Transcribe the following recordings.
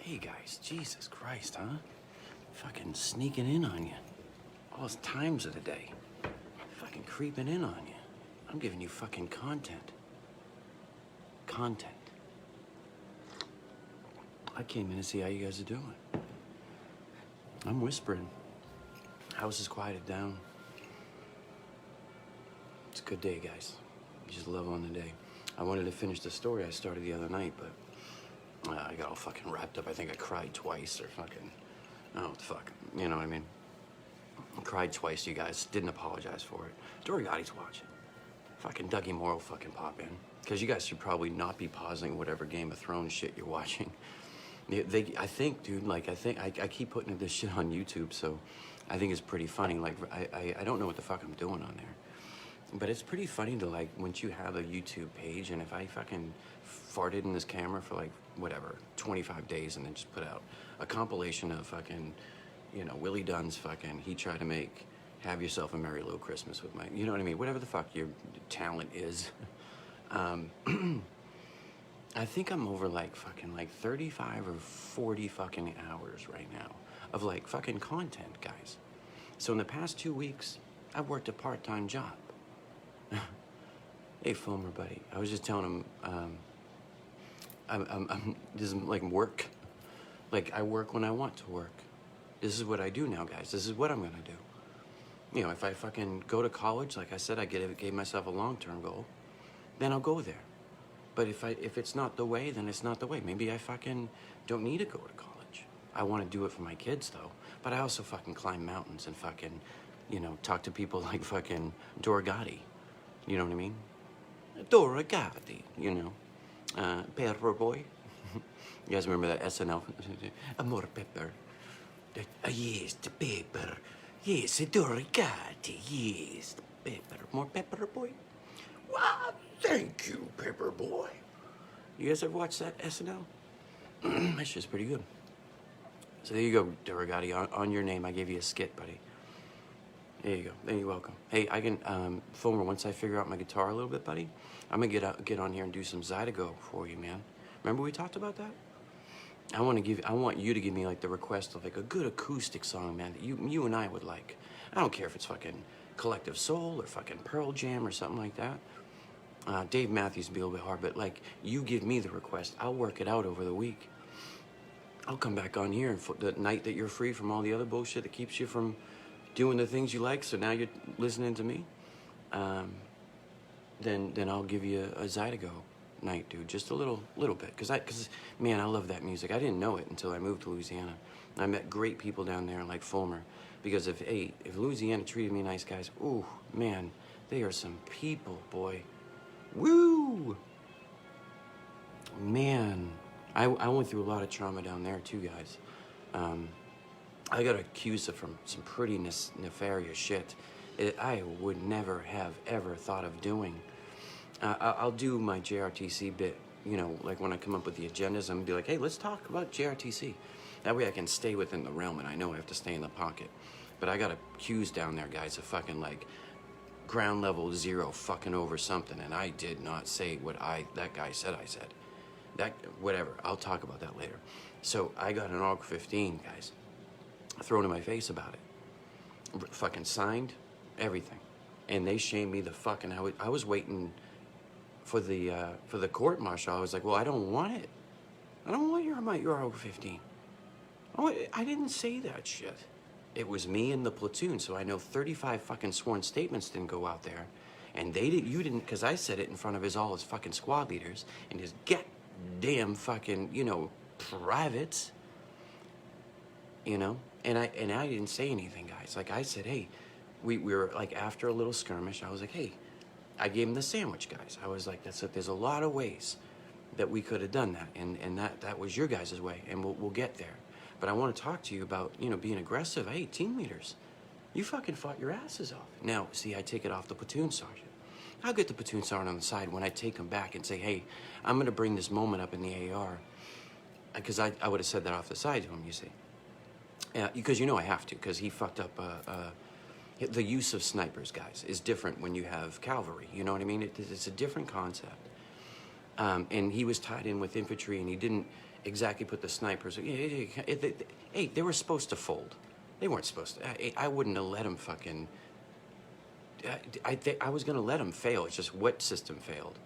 Hey guys, Jesus Christ, huh? Fucking sneaking in on you. All times of the day. Fucking creeping in on you. I'm giving you fucking content. Content. I came in to see how you guys are doing. I'm whispering. House is quieted down. It's a good day, guys. Just love on the day. I wanted to finish the story I started the other night, but I got all fucking wrapped up. I think I cried twice or fucking, oh, fuck. You know what I mean? I cried twice, you guys. Didn't apologize for it. Dorigotti's watching. Fucking Dougie Moore will fucking pop in. Because you guys should probably not be pausing whatever Game of Thrones shit you're watching. I think, dude, like, I keep putting this shit on YouTube, so I think it's pretty funny. Like, I don't know what the fuck I'm doing on there. But it's pretty funny to, like, once you have a YouTube page, and if I fucking farted in this camera for, like, whatever, 25 days, and then just put out a compilation of fucking, you know, Willie Dunn's fucking, he tried to make Have Yourself a Merry Little Christmas with my, you know what I mean? Whatever the fuck your talent is. I think I'm over, like, fucking, like, 35 or 40 fucking hours right now of, like, fucking content, guys. So in the past 2 weeks, I've worked a part-time job. Hey, Fulmer, buddy. I was just telling him, this is like work. Like, I work when I want to work. This is what I do now, guys. This is what I'm gonna do. You know, if I fucking go to college, like I said, I gave myself a long-term goal, then I'll go there. But if it's not the way, then it's not the way. Maybe I fucking don't need to go to college. I want to do it for my kids, though. But I also fucking climb mountains and fucking, you know, talk to people like fucking Dorigatti. You know what I mean? Dorigatti, you know. Pepper Boy. You guys remember that SNL? More pepper. Yes, the pepper. Yes, Dorigatti. Yes, the pepper. More Pepper Boy? Wow, thank you, Pepper Boy. You guys ever watch that SNL? That shit's pretty good. So there you go, Dorigatti. On your name, I gave you a skit, buddy. There you go. There you're welcome. Hey, I can, Fulmer, once I figure out my guitar a little bit, buddy, I'm gonna get on here and do some Zydeco for you, man. Remember we talked about that? I want you to give me, like, the request of, like, a good acoustic song, man, that you and I would like. I don't care if it's fucking Collective Soul or fucking Pearl Jam or something like that. Dave Matthews would be a little bit hard, but, like, you give me the request. I'll work it out over the week. I'll come back on here and the night that you're free from all the other bullshit that keeps you from doing the things you like, so now you're listening to me, then I'll give you a Zydeco night, dude, just a little bit, because man, I love that music. I didn't know it until I moved to Louisiana. I met great people down there like Fulmer, because if Louisiana treated me nice, guys, ooh, man, they are some people, boy. Woo! Man, I went through a lot of trauma down there too, guys. I got accused of some pretty nefarious shit I would never have ever thought of doing. I'll do my JRTC bit, you know, like when I come up with the agendas, I'm gonna be like, hey, let's talk about JRTC. That way I can stay within the realm, and I know I have to stay in the pocket. But I got accused down there, guys, of fucking, like, ground level 0 fucking over something, and I did not say what that guy said I said. Whatever, I'll talk about that later. So I got an AUG 15, guys, thrown in my face about it. Fucking signed, everything. And they shamed me the fucking, I was waiting for the court martial. I was like, well, I don't want it. I don't want your AUG 15. I didn't say that shit. It was me and the platoon, so I know 35 fucking sworn statements didn't go out there. And you didn't, because I said it in front of all his fucking squad leaders and his goddamn fucking, you know, privates. You know? And I didn't say anything, guys. Like I said, hey, we were, like, after a little skirmish, I was like, hey, I gave him the sandwich, guys. I was like, there's a lot of ways that we could have done that, and that was your guys' way, and we'll get there. But I want to talk to you about, you know, being aggressive. Hey, team leaders, you fucking fought your asses off. Now, see, I take it off the platoon sergeant. I'll get the platoon sergeant on the side when I take him back and say, hey, I'm going to bring this moment up in the AR, because I would have said that off the side to him, you see. Because you know I have to, because he fucked up. The use of snipers, guys, is different when you have cavalry. You know what I mean? It's a different concept. And he was tied in with infantry, and he didn't exactly put the snipers. Hey, they were supposed to fold. They weren't supposed to. I wouldn't have let them fucking. I was going to let them fail. It's just what system failed,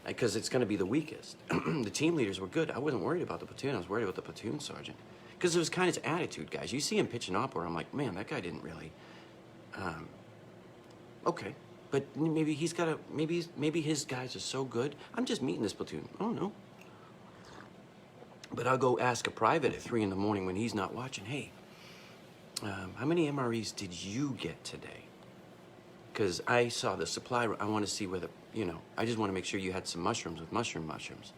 because it's going to be the weakest. The team leaders were good. I wasn't worried about the platoon. I was worried about the platoon sergeant, because it was kind of his attitude, guys. You see him pitching up where I'm like, man, that guy didn't really. Okay, but maybe he's got a maybe his guys are so good. I'm just meeting this platoon. I don't know. But I'll go ask a private at 3 a.m. when he's not watching. Hey, how many MREs did you get today? Because I saw the supply. I want to see whether, I just want to make sure you had some mushrooms with mushrooms.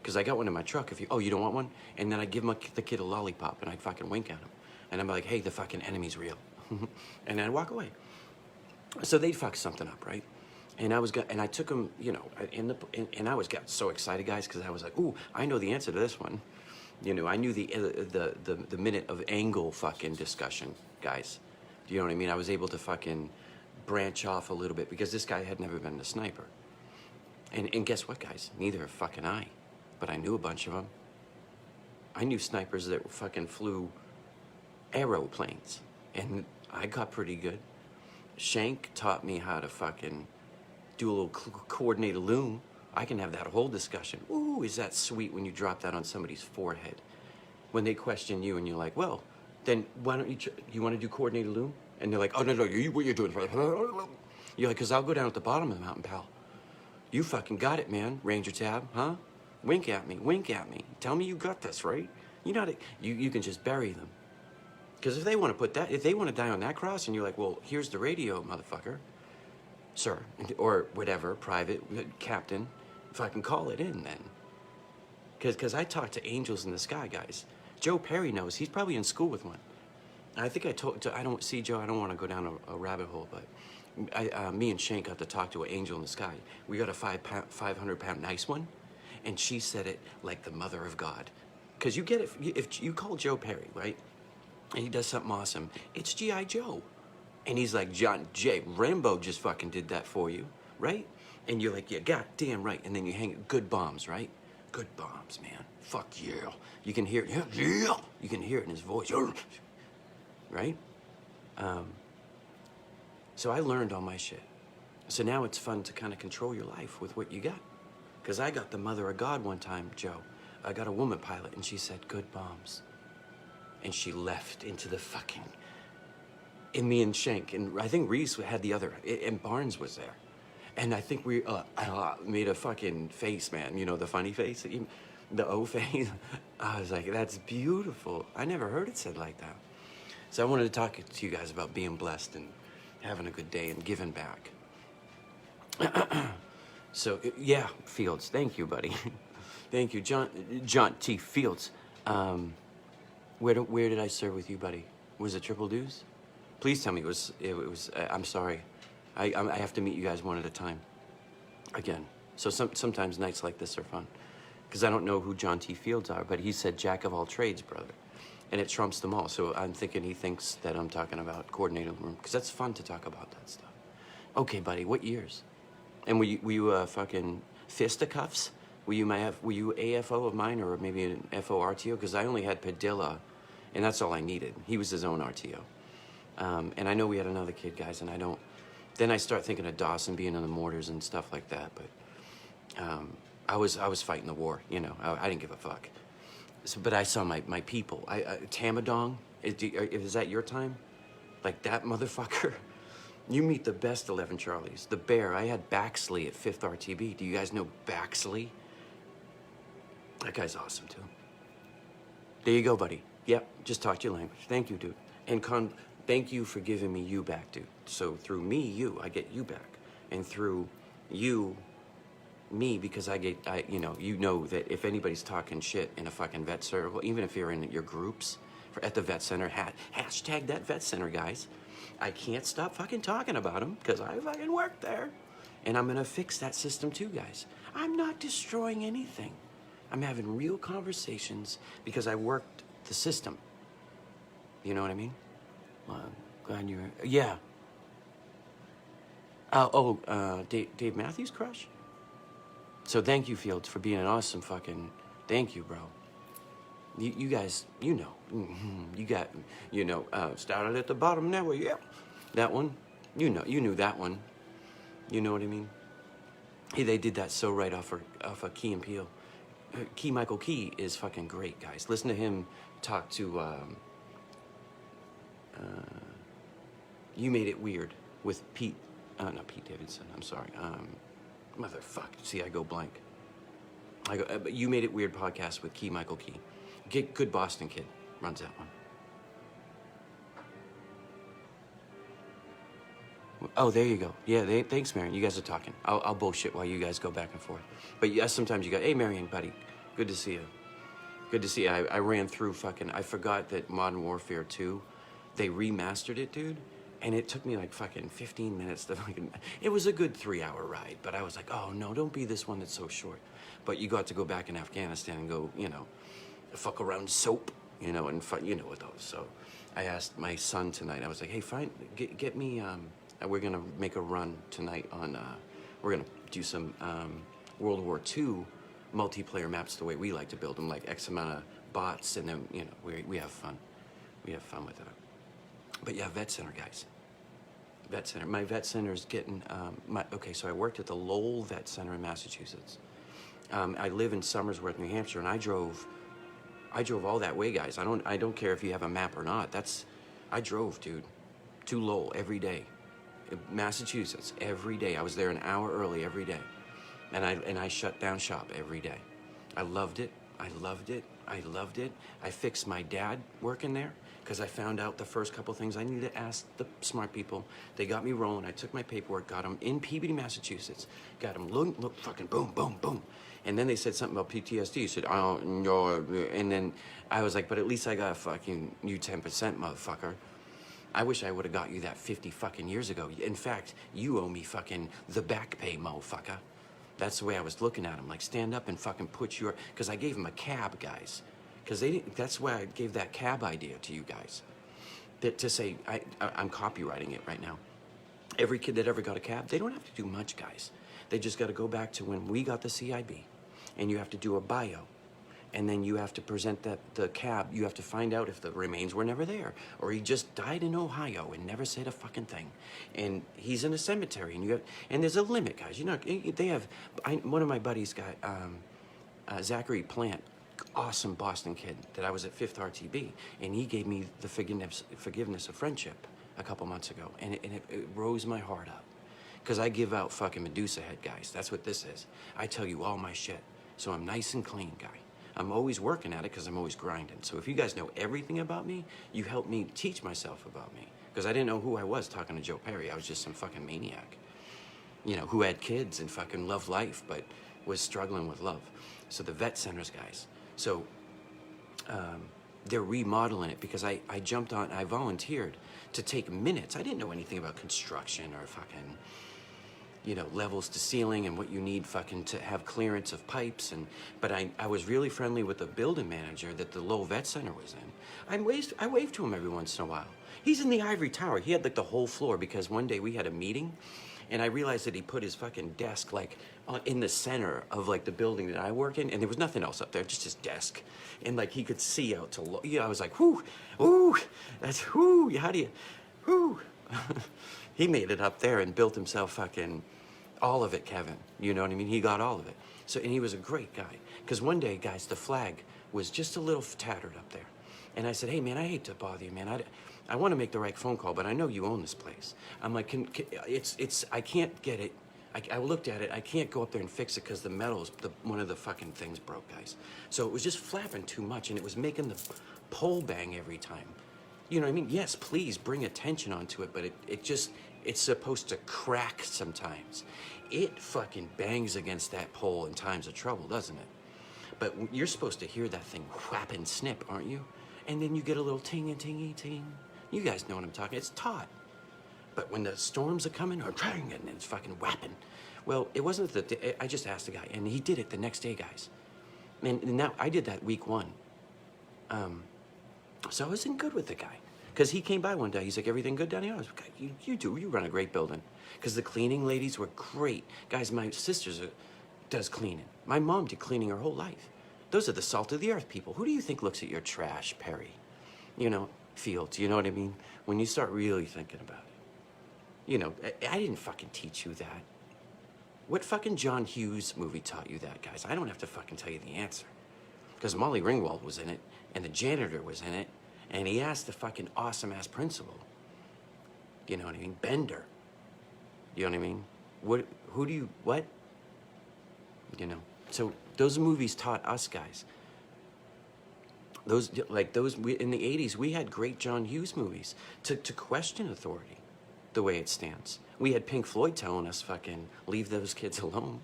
Because I got one in my truck. You don't want one? And then I'd give the kid a lollipop, and I'd fucking wink at him. And I'm like, hey, the fucking enemy's real. And then I'd walk away. So they'd fuck something up, right? And I took him, and I got so excited, guys, because I was like, ooh, I know the answer to this one. I knew the minute of angle fucking discussion, guys. Do you know what I mean? I was able to fucking branch off a little bit because this guy had never been a sniper. And guess what, guys? Neither fucking I. But I knew a bunch of them. I knew snipers that fucking flew aeroplanes. And I got pretty good. Shank taught me how to fucking do a little coordinated loom. I can have that whole discussion. Ooh, is that sweet when you drop that on somebody's forehead? When they question you and you're like, well, then why don't you want to do coordinated loom? And they're like, oh, no, what you're doing. You're like, because I'll go down at the bottom of the mountain, pal. You fucking got it, man. Ranger tab, huh? Wink at me. Tell me you got this, right? You can just bury them. Because if they want to die on that cross, and you're like, well, here's the radio, motherfucker. Sir, or whatever, private, captain, if I can call it in then. Because I talk to angels in the sky, guys. Joe Perry knows. He's probably in school with one. I think I don't see Joe, I don't want to go down a rabbit hole, but me and Shank got to talk to an angel in the sky. We got a 500-pound nice one, and she said it like the mother of God. Because you get it, if you call Joe Perry, right, and he does something awesome, it's G.I. Joe. And he's like, John J. Rambo just fucking did that for you, right? And you're like, yeah, goddamn right. And then you hang it, good bombs, right? Good bombs, man. Fuck yeah. You can hear it, yeah. You can hear it in his voice, right? So I learned all my shit. So now it's fun to kind of control your life with what you got. Because I got the mother of God one time, Joe. I got a woman pilot, and she said, good bombs. And she left into the fucking... And me and Shank, and I think Reese had the other, and Barnes was there. And I think we made a fucking face, man. The funny face, the O face. I was like, that's beautiful. I never heard it said like that. So I wanted to talk to you guys about being blessed and having a good day and giving back. So, yeah, Fields, thank you, buddy. Thank you, John T. Fields. Where did I serve with you, buddy? Was it Triple Deuce? Please tell me it was. I'm sorry. I have to meet you guys one at a time. Again. So sometimes nights like this are fun. Because I don't know who John T. Fields are, but he said jack of all trades, brother. And it trumps them all. So I'm thinking he thinks that I'm talking about coordinated room. Because that's fun to talk about that stuff. Okay, buddy, what years? And were you fucking fisticuffs? Were you AFO of mine or maybe an FO RTO? Because I only had Padilla, and that's all I needed. He was his own RTO. And I know we had another kid, guys, and then I start thinking of Dawson being in the mortars and stuff like that, but I was fighting the war, I didn't give a fuck. So, but I saw my people. Tamadong, is that your time? Like that motherfucker? You meet the best 11 Charlies. The Bear, I had Baxley at 5th RTB. Do you guys know Baxley? That guy's awesome, too. There you go, buddy. Yep, just talk your language. Thank you, dude. And thank you for giving me you back, dude. So through me, I get you back. And through you, me, because you know that if anybody's talking shit in a fucking vet circle, even if you're in your groups at the vet center, hashtag that vet center, guys. I can't stop fucking talking about them because I fucking work there. And I'm going to fix that system too, guys. I'm not destroying anything. I'm having real conversations because I worked the system. You know what I mean? Well, I'm glad you're... Yeah. Dave Matthews' crush? So thank you, Fields, for being an awesome fucking, thank you, bro. You guys, you know, you got, started at the bottom now, yeah. That one, you knew that one. You know what I mean? Hey, they did that so right off of Key and Peele. Michael Key is fucking great, guys. Listen to him talk to, You Made It Weird with Pete, not Pete Davidson, I'm sorry. Motherfuck, see, I go blank. You Made It Weird podcast with Michael Key. Good Boston kid runs that one. Oh, there you go. Yeah, thanks, Marion. You guys are talking. I'll bullshit while you guys go back and forth. But yes, sometimes you go, hey, Marion, buddy, good to see you. Good to see you. I ran through I forgot that Modern Warfare 2, they remastered it, dude. And it took me like fucking 15 minutes to it was a good 3-hour ride. But I was like, oh, no, don't be this one that's so short. But you got to go back in Afghanistan and go, fuck around soap, and with those. So I asked my son tonight, I was like, hey, get me, we're going to make a run tonight on, we're going to do some World War II multiplayer maps the way we like to build them, like X amount of bots, and then, we have fun. We have fun with it. But yeah, vet center, guys. Vet center. My vet center is getting, so I worked at the Lowell Vet Center in Massachusetts. I live in Somersworth, New Hampshire, and I drove all that way, guys. I don't care if you have a map or not. I drove, dude, to Lowell every day. Massachusetts, every day. I was there an hour early every day. And I shut down shop every day. I loved it. I loved it. I loved it. I fixed my dad working there because I found out the first couple things I needed to ask the smart people. They got me rolling. I took my paperwork, got them in Peabody, Massachusetts. Got them look, fucking boom, boom, boom. And then they said something about PTSD. He said, oh, no. And then I was like, but at least I got a fucking you 10%, motherfucker. I wish I would have got you that 50 fucking years ago. In fact, you owe me fucking the back pay, motherfucker. That's the way I was looking at him. Like, stand up and fucking put your... Because I gave him a cab, guys. Because they didn't... That's why I gave that cab idea to you guys. To say... I'm copywriting it right now. Every kid that ever got a cab, they don't have to do much, guys. They just got to go back to when we got the CIB. And you have to do a bio. And then you have to present the cab. You have to find out if the remains were never there. Or he just died in Ohio and never said a fucking thing. And he's in a cemetery. And there's a limit, guys. They have... one of my buddies got... Zachary Plant, awesome Boston kid that I was at 5th RTB. And he gave me the forgiveness of friendship a couple months ago. And it rose my heart up. Because I give out fucking Medusa head, guys. That's what this is. I tell you all my shit. So I'm nice and clean, guy. I'm always working at it because I'm always grinding. So if you guys know everything about me, you help me teach myself about me. Because I didn't know who I was talking to Joe Perry. I was just some fucking maniac. Who had kids and fucking loved life, but was struggling with love. So the vet centers, guys. So they're remodeling it because I jumped on, I volunteered to take minutes. I didn't know anything about construction or fucking... levels to ceiling and what you need fucking to have clearance of pipes. But I was really friendly with the building manager that the Lowell Vet Center was in. I waved to him every once in a while. He's in the ivory tower. He had like the whole floor because one day we had a meeting and I realized that he put his fucking desk like in the center of like the building that I work in, and there was nothing else up there, just his desk. And like he could see out to, I was like, whoo, that's whoo, how do you, whoo. He made it up there and built himself fucking all of it, Kevin. You know what I mean? He got all of it. So, and he was a great guy. Because one day, guys, the flag was just a little tattered up there. And I said, hey, man, I hate to bother you, man. I want to make the right phone call, but I know you own this place. I'm like, I can't get it. I looked at it. I can't go up there and fix it because the metal's, one of the fucking things broke, guys. So it was just flapping too much, and it was making the pole bang every time. You know what I mean? Yes, please bring attention onto it, but it's supposed to crack sometimes. It fucking bangs against that pole in times of trouble, doesn't it? But you're supposed to hear that thing whap and snip, aren't you? And then you get a little ting-a-tingy ting. You guys know what I'm talking. It's taut. But when the storms are coming, or bang, and it's fucking whapping. Well, it wasn't I just asked the guy, and he did it the next day, guys. And now I did that week 1. So I wasn't good with the guy. Because he came by one day, he's like, everything good down here? I was like, you run a great building. Because the cleaning ladies were great. Guys, my sisters are does cleaning. My mom did cleaning her whole life. Those are the salt of the earth people. Who do you think looks at your trash, Perry? You know, Fields, you know what I mean? When you start really thinking about it. You know, I didn't fucking teach you that. What fucking John Hughes movie taught you that, guys? I don't have to fucking tell you the answer. Because Molly Ringwald was in it, and the janitor was in it, and he asked the fucking awesome-ass principal. You know what I mean? Bender. You know what I mean? What? You know? So those movies taught us, guys. In the 80s, we had great John Hughes movies to question authority the way it stands. We had Pink Floyd telling us fucking leave those kids alone.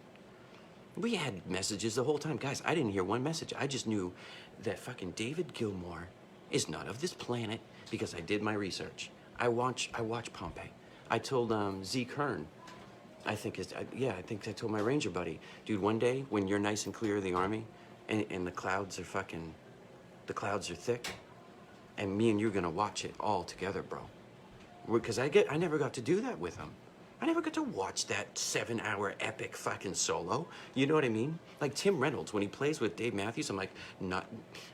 We had messages the whole time. Guys, I didn't hear one message. I just knew that fucking David Gilmour is not of this planet because I did my research. I watch Pompeii. I told Z Kern, I think I told my Ranger buddy, dude, one day when you're nice and clear of the Army and the clouds are thick, and me and you're gonna watch it all together, bro. Because I never got to do that with him. I never got to watch that 7-hour epic fucking solo. You know what I mean? Like Tim Reynolds, when he plays with Dave Matthews, I'm like,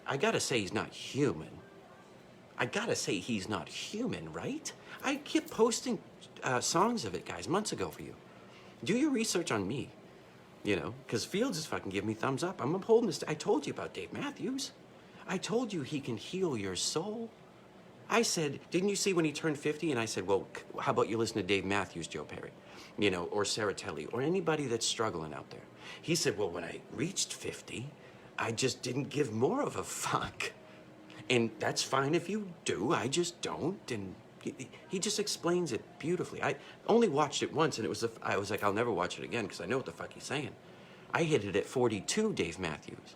I gotta say he's not human. Right? I kept posting songs of it, guys, months ago for you. Do your research on me, you know, because Fields is fucking giving me thumbs up. I'm upholding this. I told you about Dave Matthews. I told you he can heal your soul. I said, didn't you see when he turned 50? And I said, well, how about you listen to Dave Matthews, Joe Perry, you know, or Sarah Telly, or anybody that's struggling out there. He said, well, when I reached 50, I just didn't give more of a fuck. And that's fine if you do, I just don't. And he just explains it beautifully. I only watched it once, and I was like, I'll never watch it again because I know what the fuck he's saying. I hit it at 42, Dave Matthews.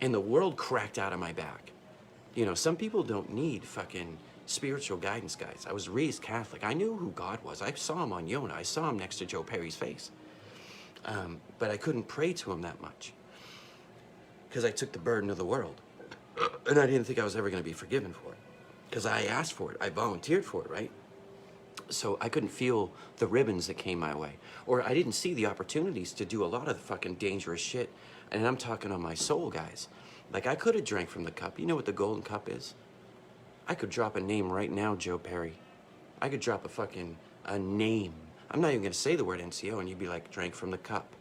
And the world cracked out of my back. You know, some people don't need fucking spiritual guidance, guys. I was raised Catholic. I knew who God was. I saw him on Yona. I saw him next to Joe Perry's face. But I couldn't pray to him that much because I took the burden of the world. And I didn't think I was ever going to be forgiven for it because I asked for it. I volunteered for it, right? So I couldn't feel the ribbons that came my way. Or I didn't see the opportunities to do a lot of the fucking dangerous shit. And I'm talking on my soul, guys. Like, I could have drank from the cup. You know what the golden cup is? I could drop a name right now, Joe Perry. I could drop a name. I'm not even going to say the word NCO, and you'd be like, drank from the cup.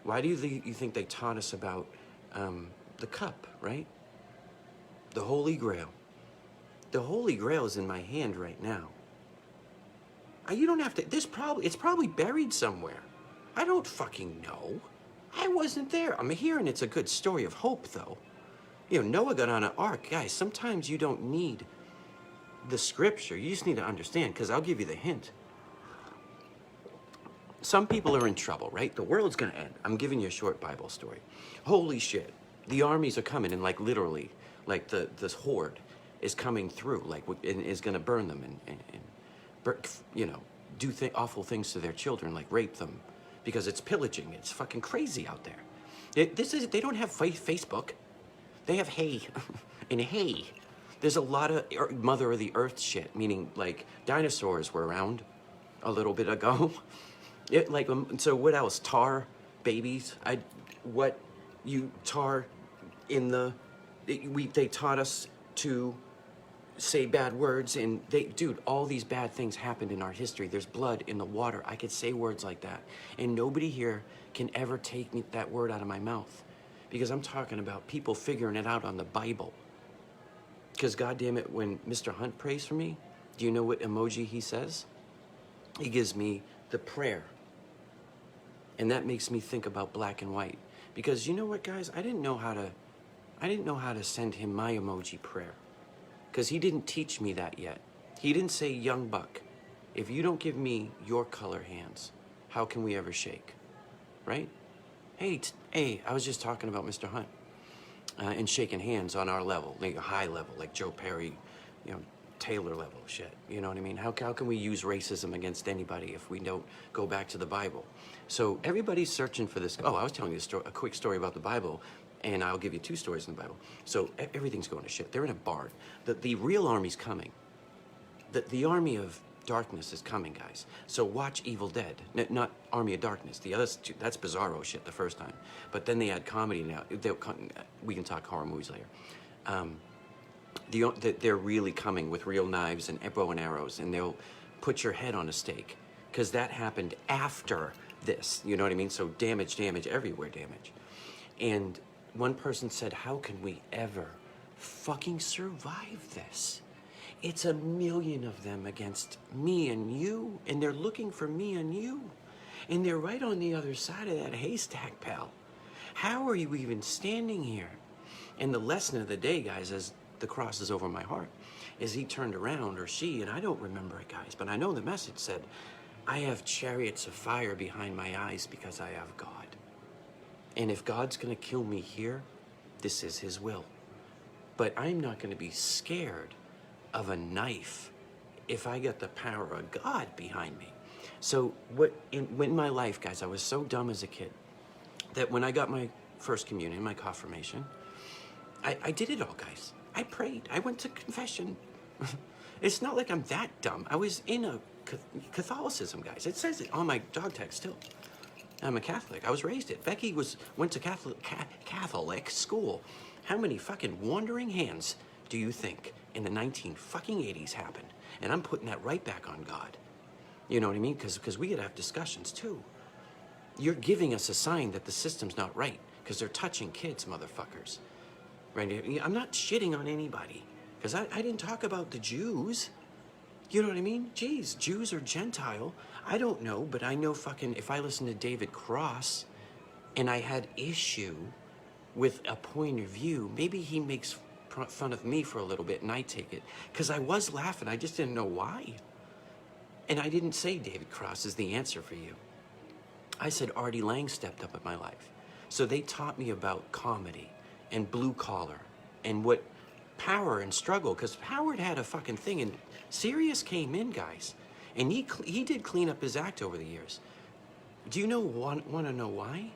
Why do you think they taught us about the cup, right? The Holy Grail. The Holy Grail is in my hand right now. You don't have to, it's probably buried somewhere. I don't fucking know. I wasn't there. I'm hearing it's a good story of hope, though. You know, Noah got on an ark. Guys, sometimes you don't need the scripture. You just need to understand, because I'll give you the hint. Some people are in trouble, right? The world's going to end. I'm giving you a short Bible story. Holy shit. The armies are coming, and like literally, like this horde is coming through, like, and is going to burn them and you know, do awful things to their children, like rape them. Because it's pillaging. It's fucking crazy out there. They don't have Facebook. They have hay. And hay. There's a lot of Mother of the Earth shit, meaning like dinosaurs were around a little bit ago. So what else? Tar babies. They taught us to say bad words, and dude, all these bad things happened in our history. There's blood in the water. I could say words like that, and nobody here can ever take that word out of my mouth, because I'm talking about people figuring it out on the Bible. Because goddamn it, when Mr. Hunt prays for me, do you know what emoji he says? He gives me the prayer, and that makes me think about black and white. Because you know what, guys, I didn't know how to send him my emoji prayer. Because he didn't teach me that yet. He didn't say, young buck, if you don't give me your color hands, how can we ever shake? Right? Hey, I was just talking about Mr. Hunt and shaking hands on our level, like a high level, like Joe Perry, you know, Taylor level shit. You know what I mean? How can we use racism against anybody if we don't go back to the Bible? So everybody's searching for this. Oh, I was telling you a quick story about the Bible. And I'll give you 2 stories in the Bible. So everything's going to shit. They're in a barn. The real army's coming. The army of darkness is coming, guys. So watch Evil Dead, not Army of Darkness. The others, that's bizarro shit the first time. But then they add comedy now. We can talk horror movies later. They're really coming with real knives and bow and arrows, and they'll put your head on a stake, because that happened after this. You know what I mean? So damage, everywhere damage. And one person said, how can we ever fucking survive this? It's 1,000,000 of them against me and you, and they're looking for me and you. And they're right on the other side of that haystack, pal. How are you even standing here? And the lesson of the day, guys, as the cross is over my heart, is he turned around, or she, and I don't remember it, guys, but I know the message said, I have chariots of fire behind my eyes because I have God. And if God's going to kill me here, this is his will. But I'm not going to be scared of a knife if I got the power of God behind me. So in my life, guys, I was so dumb as a kid that when I got my first communion, my confirmation, I did it all, guys. I prayed. I went to confession. It's not like I'm that dumb. I was in a Catholicism, guys. It says it on my dog tag still. I'm a Catholic. I was raised it. Becky went to Catholic school. How many fucking wandering hands do you think in the 1980s happened? And I'm putting that right back on God. You know what I mean? Because we gotta have discussions too. You're giving us a sign that the system's not right because they're touching kids, motherfuckers. Right? I'm not shitting on anybody because I didn't talk about the Jews. You know what I mean? Jeez, Jews or Gentile, I don't know, but I know fucking if I listen to David Cross and I had issue with a point of view, maybe he makes fun of me for a little bit and I take it. Because I was laughing, I just didn't know why. And I didn't say David Cross is the answer for you. I said Artie Lang stepped up in my life. So they taught me about comedy and blue collar and what power and struggle, because Howard had a fucking thing and Sirius came in, guys, and he did clean up his act over the years. Do you know, want to know why?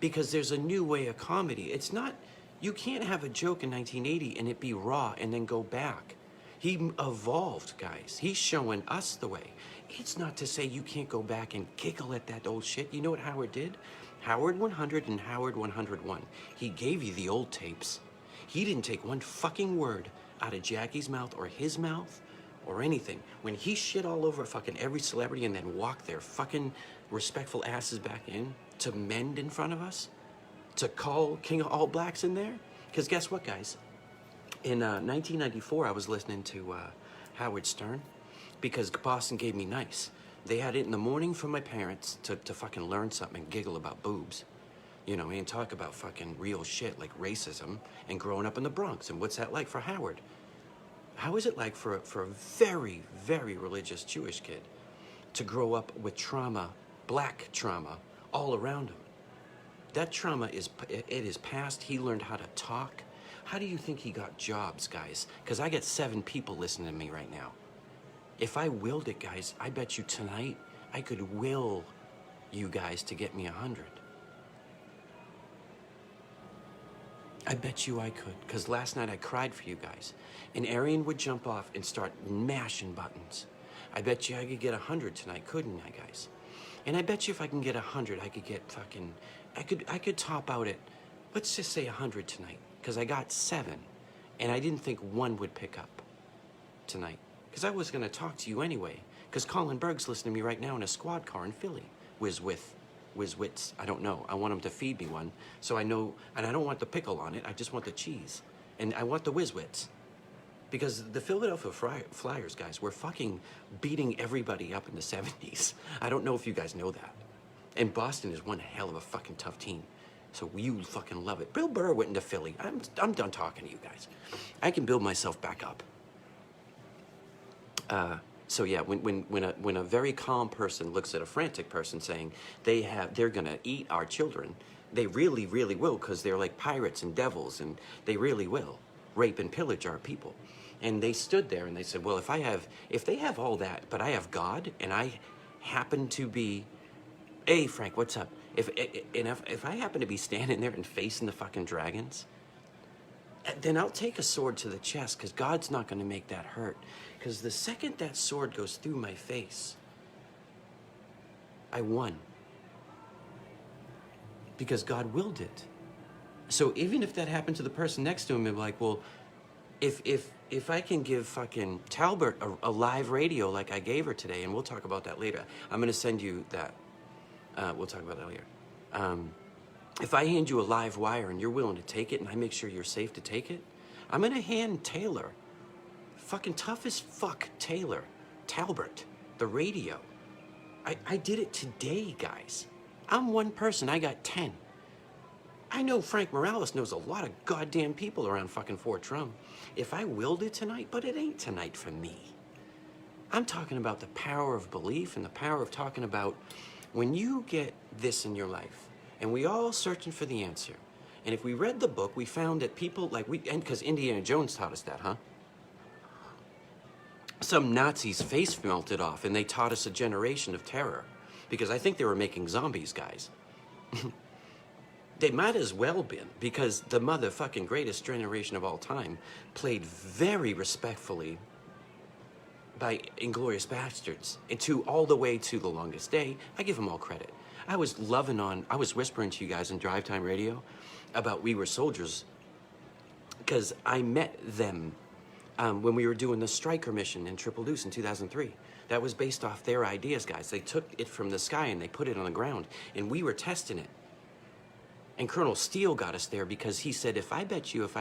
Because there's a new way of comedy. It's not, you can't have a joke in 1980 and it be raw and then go back. He evolved, guys. He's showing us the way. It's not to say you can't go back and giggle at that old shit. You know what Howard did? Howard 100 and Howard 101. He gave you the old tapes. He didn't take one fucking word out of Jackie's mouth or his mouth or anything. When he shit all over fucking every celebrity and then walked their fucking respectful asses back in to mend in front of us, to call King of All Blacks in there. Because guess what, guys? In 1994, I was listening to Howard Stern because Boston gave me nice. They had it in the morning for my parents to fucking learn something and giggle about boobs. You know, and talk about fucking real shit like racism and growing up in the Bronx. And what's that like for Howard? How is it like for a very, very religious Jewish kid to grow up with trauma, black trauma, all around him? That trauma is past. He learned how to talk. How do you think he got jobs, guys? Because I got 7 people listening to me right now. If I willed it, guys, I bet you tonight I could will you guys to get me 100. I bet you I could, because last night I cried for you guys. And Arian would jump off and start mashing buttons. I bet you I could get 100 tonight, couldn't I, guys? And I bet you if I can get 100, I could get fucking... I could top out at, let's just say 100 tonight, because I got 7, and I didn't think 1 would pick up tonight, because I was going to talk to you anyway, because Colin Berg's listening to me right now in a squad car in Philly, Whiz-Wits, I don't know. I want him to feed me one, so I know, and I don't want the pickle on it, I just want the cheese, and I want the Whiz-Wits, because the Philadelphia Flyers, guys, were fucking beating everybody up in the 70s. I don't know if you guys know that. And Boston is one hell of a fucking tough team. So you fucking love it. Bill Burr went into Philly. I'm done talking to you guys. I can build myself back up. So yeah, when a very calm person looks at a frantic person saying they're gonna eat our children, they really, really will, because they're like pirates and devils, and they really will rape and pillage our people. And they stood there and they said, well, if they have all that, but I have God, and I happen to be, hey Frank, what's up? If I happen to be standing there and facing the fucking dragons, then I'll take a sword to the chest, because God's not going to make that hurt. Because the second that sword goes through my face, I won. Because God willed it. So even if that happened to the person next to him, they'd be like, well, if I can give fucking Talbert a live radio like I gave her today, and we'll talk about that later. I'm gonna send you that. We'll talk about that later. If I hand you a live wire and you're willing to take it and I make sure you're safe to take it, I'm gonna hand Taylor, fucking tough as fuck Talbert, the radio. I did it today, guys. I'm one person, I got 10. I know Frank Morales knows a lot of goddamn people around fucking Fort Drum. If I willed it tonight, but it ain't tonight for me. I'm talking about the power of belief and the power of talking about when you get this in your life, and we all searching for the answer. And if we read the book, we found that people like and because Indiana Jones taught us that, huh? Some Nazis' face melted off and they taught us a generation of terror. Because I think they were making zombies, guys. They might as well been, because the motherfucking greatest generation of all time played very respectfully by Inglourious Bastards, and all the way to The Longest Day. I give them all credit. I was whispering to you guys in Drive Time Radio about We Were Soldiers, because I met them when we were doing the Striker mission in Triple Deuce in 2003. That was based off their ideas, guys. They took it from the sky and they put it on the ground, and we were testing it. And Colonel Steele got us there because he said, if I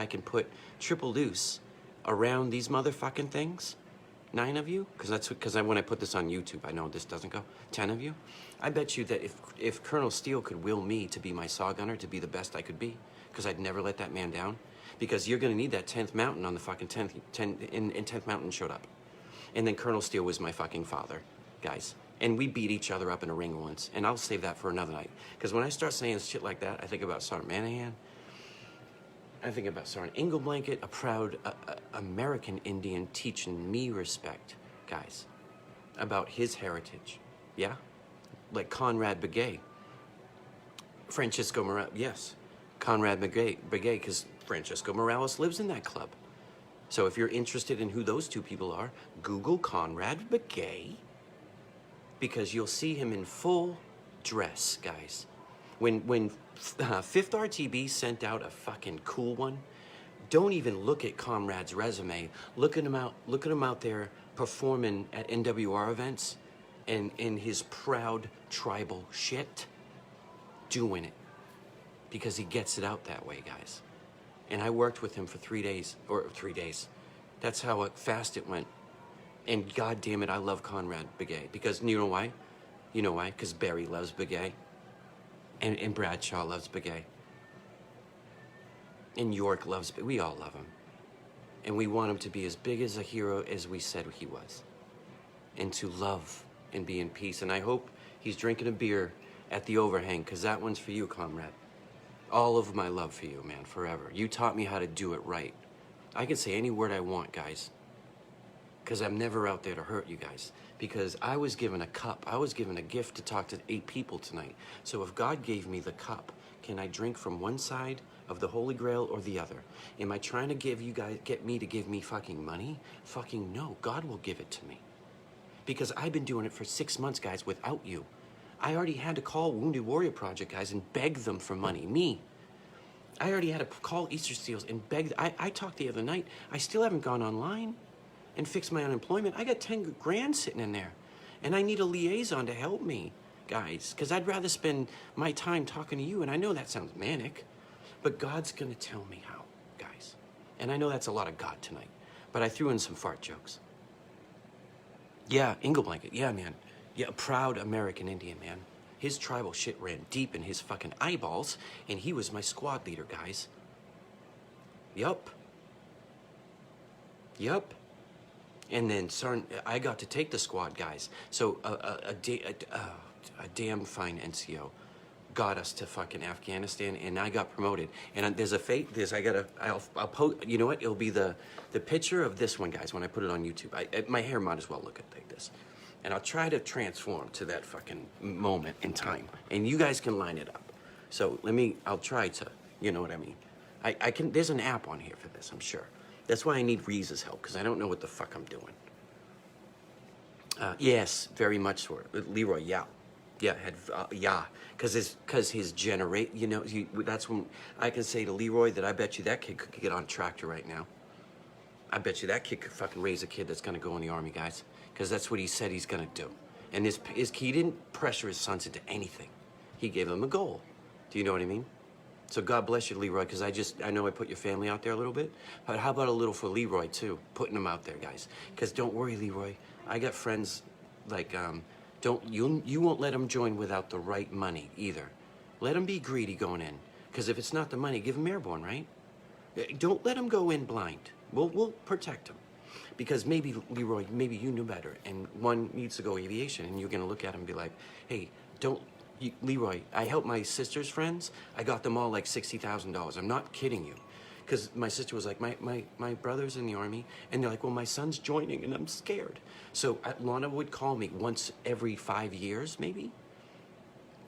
can put Triple Deuce around these motherfucking things, 9 of you, because when I put this on YouTube, I know this doesn't go, 10 of you, I bet you that if Colonel Steele could will me to be my saw gunner, to be the best I could be, because I'd never let that man down, because you're going to need that 10th Mountain on the fucking 10th Mountain showed up. And then Colonel Steele was my fucking father, guys. And we beat each other up in a ring once. And I'll save that for another night. Because when I start saying shit like that, I think about Sergeant Manahan. I think about Sergeant Engelblanket, a proud American Indian teaching me respect, guys, about his heritage. Yeah? Like Conrad Begay. Francisco Morales, yes. Conrad Begay, because Francisco Morales lives in that club. So if you're interested in who those two people are, Google Conrad Begay, because you'll see him in full dress, guys. When 5th RTB sent out a fucking cool one, don't even look at Conrad's resume. Look at him out there performing at NWR events and in his proud tribal shit, doing it. Because he gets it out that way, guys. And I worked with him for 3 days, or 3 days. That's how fast it went. And God damn it, I love Conrad Begay. Because you know why? You know why? Because Barry loves Begay. And Bradshaw loves Begay. And York loves Begay. We all love him. And we want him to be as big as a hero as we said he was. And to love and be in peace. And I hope he's drinking a beer at the overhang, because that one's for you, Conrad. All of my love for you, man, forever. You taught me how to do it right. I can say any word I want, guys. Because I'm never out there to hurt you guys. Because I was given a cup. I was given a gift to talk to 8 people tonight. So if God gave me the cup, can I drink from one side of the Holy Grail or the other? Am I trying to get me to give me fucking money? Fucking no. God will give it to me. Because I've been doing it for 6 months, guys, without you. I already had to call Wounded Warrior Project, guys, and beg them for money. Me. I already had to call Easter Seals and beg. I talked the other night. I still haven't gone online and fixed my unemployment. I got 10 grand sitting in there. And I need a liaison to help me, guys. Because I'd rather spend my time talking to you. And I know that sounds manic. But God's going to tell me how, guys. And I know that's a lot of God tonight. But I threw in some fart jokes. Yeah, Engelblanket. Yeah, man. Yeah, a proud American Indian, man. His tribal shit ran deep in his fucking eyeballs, and he was my squad leader, guys. Yup. And then I got to take the squad, guys. So a damn fine NCO got us to fucking Afghanistan, and I got promoted. And there's I'll post, you know what? It'll be the picture of this one, guys, when I put it on YouTube. My hair might as well look like this. And I'll try to transform to that fucking moment in time. And you guys can line it up. So I'll try to, you know what I mean? There's an app on here for this, I'm sure. That's why I need Reese's help, because I don't know what the fuck I'm doing. Yes, very much so. Leroy, yeah. Yeah, yeah. Because his generate, that's when I can say to Leroy that I bet you that kid could get on a tractor right now. I bet you that kid could fucking raise a kid that's gonna go in the army, guys. Because that's what he said he's gonna do. And he didn't pressure his sons into anything. He gave them a goal. Do you know what I mean? So God bless you, Leroy, because I know I put your family out there a little bit, but how about a little for Leroy, too? Putting them out there, guys. Because don't worry, Leroy. I got friends, like, you won't let them join without the right money, either. Let them be greedy going in. Because if it's not the money, give them airborne, right? Don't let them go in blind. We'll protect them. Because maybe, Leroy, maybe you knew better, and one needs to go aviation, and you're going to look at him and be like, hey, Leroy, I helped my sister's friends. I got them all like $60,000. I'm not kidding you. Because my sister was like, my brother's in the army. And they're like, well, my son's joining and I'm scared. So Lana would call me once every 5 years, maybe.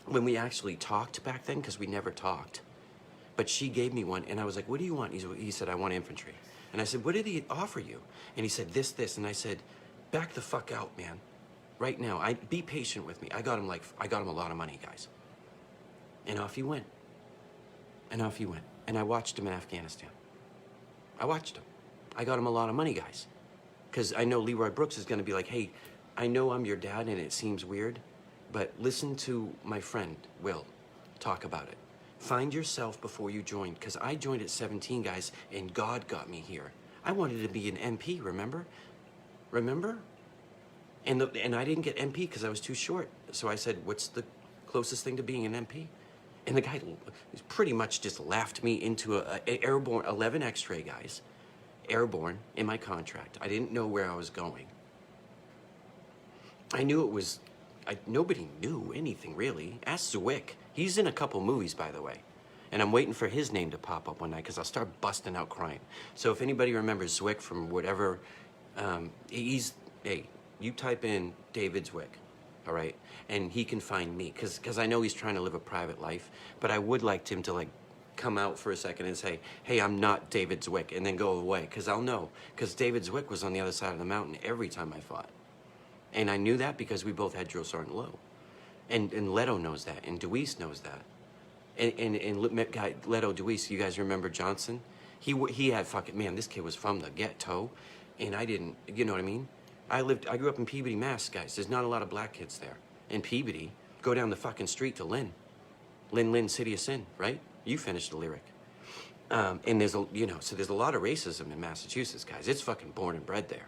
When we actually talked back then, because we never talked. But she gave me one and I was like, what do you want? He said, I want infantry. And I said, what did he offer you? And he said, this. And I said, back the fuck out, man. Right now, be patient with me. I got him a lot of money, guys. And off he went. And I watched him in Afghanistan. I watched him. I got him a lot of money, guys. Because I know Leroy Brooks is going to be like, hey, I know I'm your dad and it seems weird, but listen to my friend, Will, talk about it. Find yourself before you joined. Because I joined at 17, guys, and God got me here. I wanted to be an MP, remember? And I didn't get MP because I was too short. So I said, what's the closest thing to being an MP? And the guy pretty much just laughed me into a airborne, 11 X-ray, guys. Airborne in my contract. I didn't know where I was going. I knew it was, nobody knew anything really. Ask Zwick. He's in a couple movies, by the way. And I'm waiting for his name to pop up one night because I'll start busting out crying. So if anybody remembers Zwick from whatever, hey, you type in David Zwick, all right? And he can find me, because I know he's trying to live a private life, but I would like him to, like, come out for a second and say, hey, I'm not David Zwick, and then go away, because I'll know. Because David Zwick was on the other side of the mountain every time I fought. And I knew that because we both had Drill Sergeant Low. And Leto knows that, and Deweese knows that. And guy, Leto, Deweese, you guys remember Johnson? He had fucking, man, this kid was from the ghetto, and I didn't, you know what I mean? I grew up in Peabody, Mass, guys. There's not a lot of black kids there. In Peabody, go down the fucking street to Lynn, City of Sin, right? You finished the lyric. And there's so there's a lot of racism in Massachusetts, guys. It's fucking born and bred there.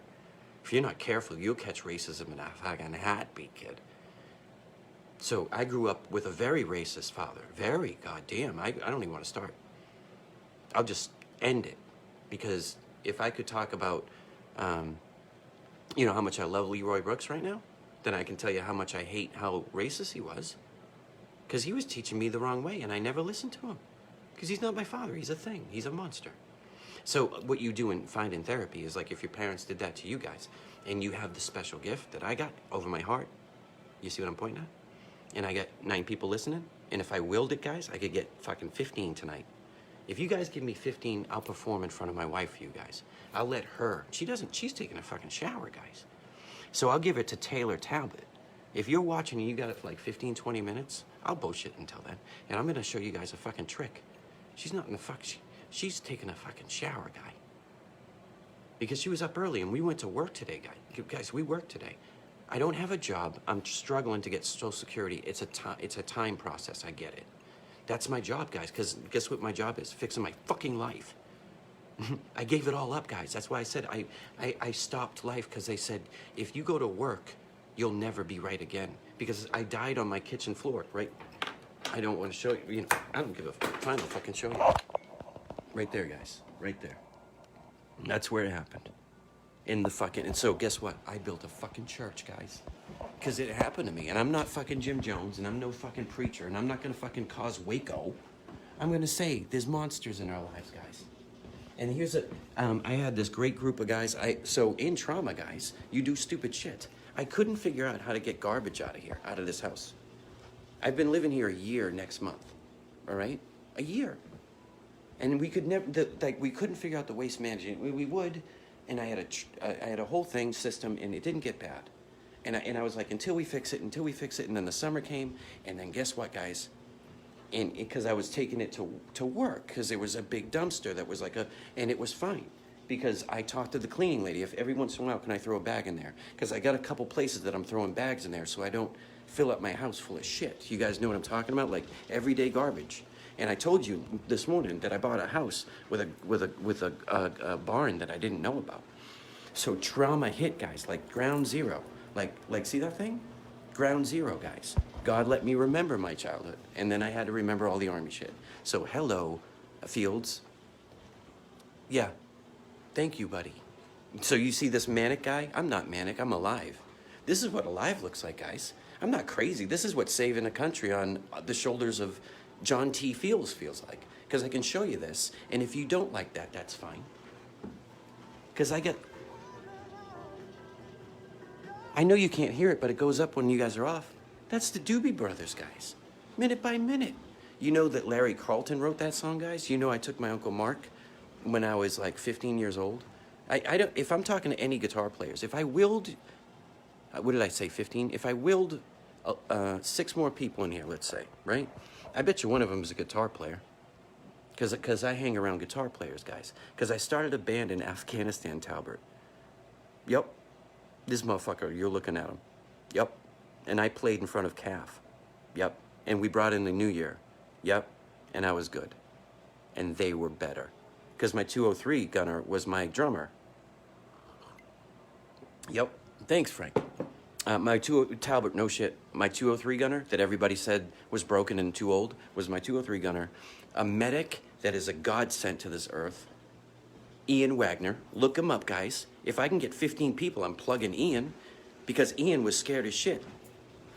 If you're not careful, you'll catch racism in a fucking heartbeat, kid. So I grew up with a very racist father. Very goddamn. I don't even want to start. I'll just end it. Because if I could talk about, how much I love Leroy Brooks right now, then I can tell you how much I hate how racist he was. Because he was teaching me the wrong way, and I never listened to him. Because he's not my father. He's a thing. He's a monster. So what you do and find in therapy is like if your parents did that to you guys, and you have the special gift that I got over my heart. You see what I'm pointing at? And I got 9 people listening. And if I willed it, guys, I could get fucking 15 tonight. If you guys give me 15, I'll perform in front of my wife for you guys. I'll let her. She's taking a fucking shower, guys. So I'll give it to Taylor Talbot. If you're watching and you got it for like 15, 20 minutes, I'll bullshit until then. And I'm going to show you guys a fucking trick. She's not in the she's taking a fucking shower, guy. Because she was up early and we went to work today, guys. We worked today. I don't have a job. I'm struggling to get Social Security. It's a time process. I get it. That's my job, guys, because guess what my job is? Fixing my fucking life. I gave it all up, guys. That's why I said I stopped life, because they said, if you go to work, you'll never be right again. Because I died on my kitchen floor, right? I don't want to show you. I don't give a fine. I'll fucking show you. Right there, guys. Right there. That's where it happened. And so guess what? I built a fucking church, guys. Because it happened to me. And I'm not fucking Jim Jones, and I'm no fucking preacher, and I'm not going to fucking cause Waco. I'm going to say there's monsters in our lives, guys. And here's I had this great group of guys. So in trauma, guys, you do stupid shit. I couldn't figure out how to get garbage out of this house. I've been living here a year next month, all right? A year. And we could never, we couldn't figure out the waste management. We would, and I had a whole system, and it didn't get bad. And I was like, until we fix it, until we fix it. And then the summer came, and then guess what, guys? And because I was taking it to work, because there was a big dumpster that was like and it was fine. Because I talked to the cleaning lady, if every once in a while, can I throw a bag in there? Because I got a couple places that I'm throwing bags in there so I don't fill up my house full of shit. You guys know what I'm talking about? Like everyday garbage. And I told you this morning that I bought a house with a barn that I didn't know about. So trauma hit, guys, like ground zero. Like see that thing? Ground zero, guys. God let me remember my childhood. And then I had to remember all the Army shit. So hello, Fields. Yeah. Thank you, buddy. So you see this manic guy? I'm not manic, I'm alive. This is what alive looks like, guys. I'm not crazy. This is what saving a country on the shoulders of John T. Fields feels like. Because I can show you this. And if you don't like that, that's fine. Because I know you can't hear it, but it goes up when you guys are off. That's the Doobie Brothers, guys. Minute by minute. You know that Larry Carlton wrote that song, guys? You know I took my Uncle Mark when I was like 15 years old. I don't, if I'm talking to any guitar players, if I willed, what did I say, 15? If I willed 6 more people in here, let's say, right? I bet you one of them is a guitar player. Because I hang around guitar players, guys. Because I started a band in Afghanistan, Talbert. Yep. This motherfucker, you're looking at him. Yep. And I played in front of CAF. Yep. And we brought in the New Year. Yep. And I was good. And they were better. Because my 203 gunner was my drummer. Yep. Thanks, Frank. Talbot, no shit. My 203 gunner that everybody said was broken and too old was my 203 gunner. A medic that is a godsend to this earth. Ian Wagner. Look him up, guys. If I can get 15 people, I'm plugging Ian. Because Ian was scared as shit.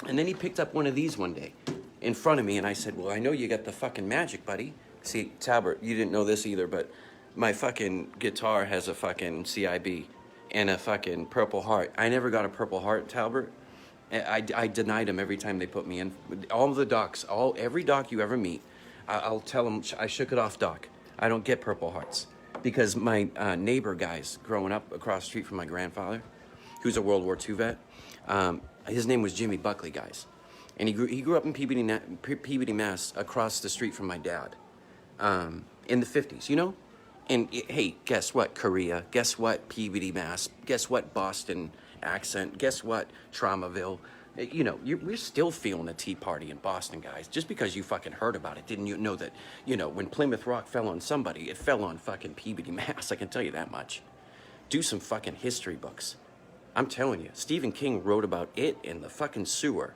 And then he picked up one of these one day in front of me, and I said, well, I know you got the fucking magic, buddy. See, Talbot, you didn't know this either, but my fucking guitar has a fucking CIB and a fucking Purple Heart. I never got a Purple Heart, Talbot. I denied them every time they put me in. All the docs, every doc you ever meet, I'll tell them, I shook it off, doc. I don't get Purple Hearts. Because my neighbor guys growing up across the street from my grandfather, who's a World War II vet, his name was Jimmy Buckley, guys. And he grew up in Peabody, Mass, across the street from my dad, in the 50s, you know? And hey, guess what, Korea? Guess what, Peabody, Mass? Guess what, Boston accent? Guess what, Traumaville? You know, we're still feeling a Tea Party in Boston, guys. Just because you fucking heard about it, didn't you know that, you know, when Plymouth Rock fell on somebody, it fell on fucking Peabody, Mass. I can tell you that much. Do some fucking history books. I'm telling you, Stephen King wrote about it in the fucking sewer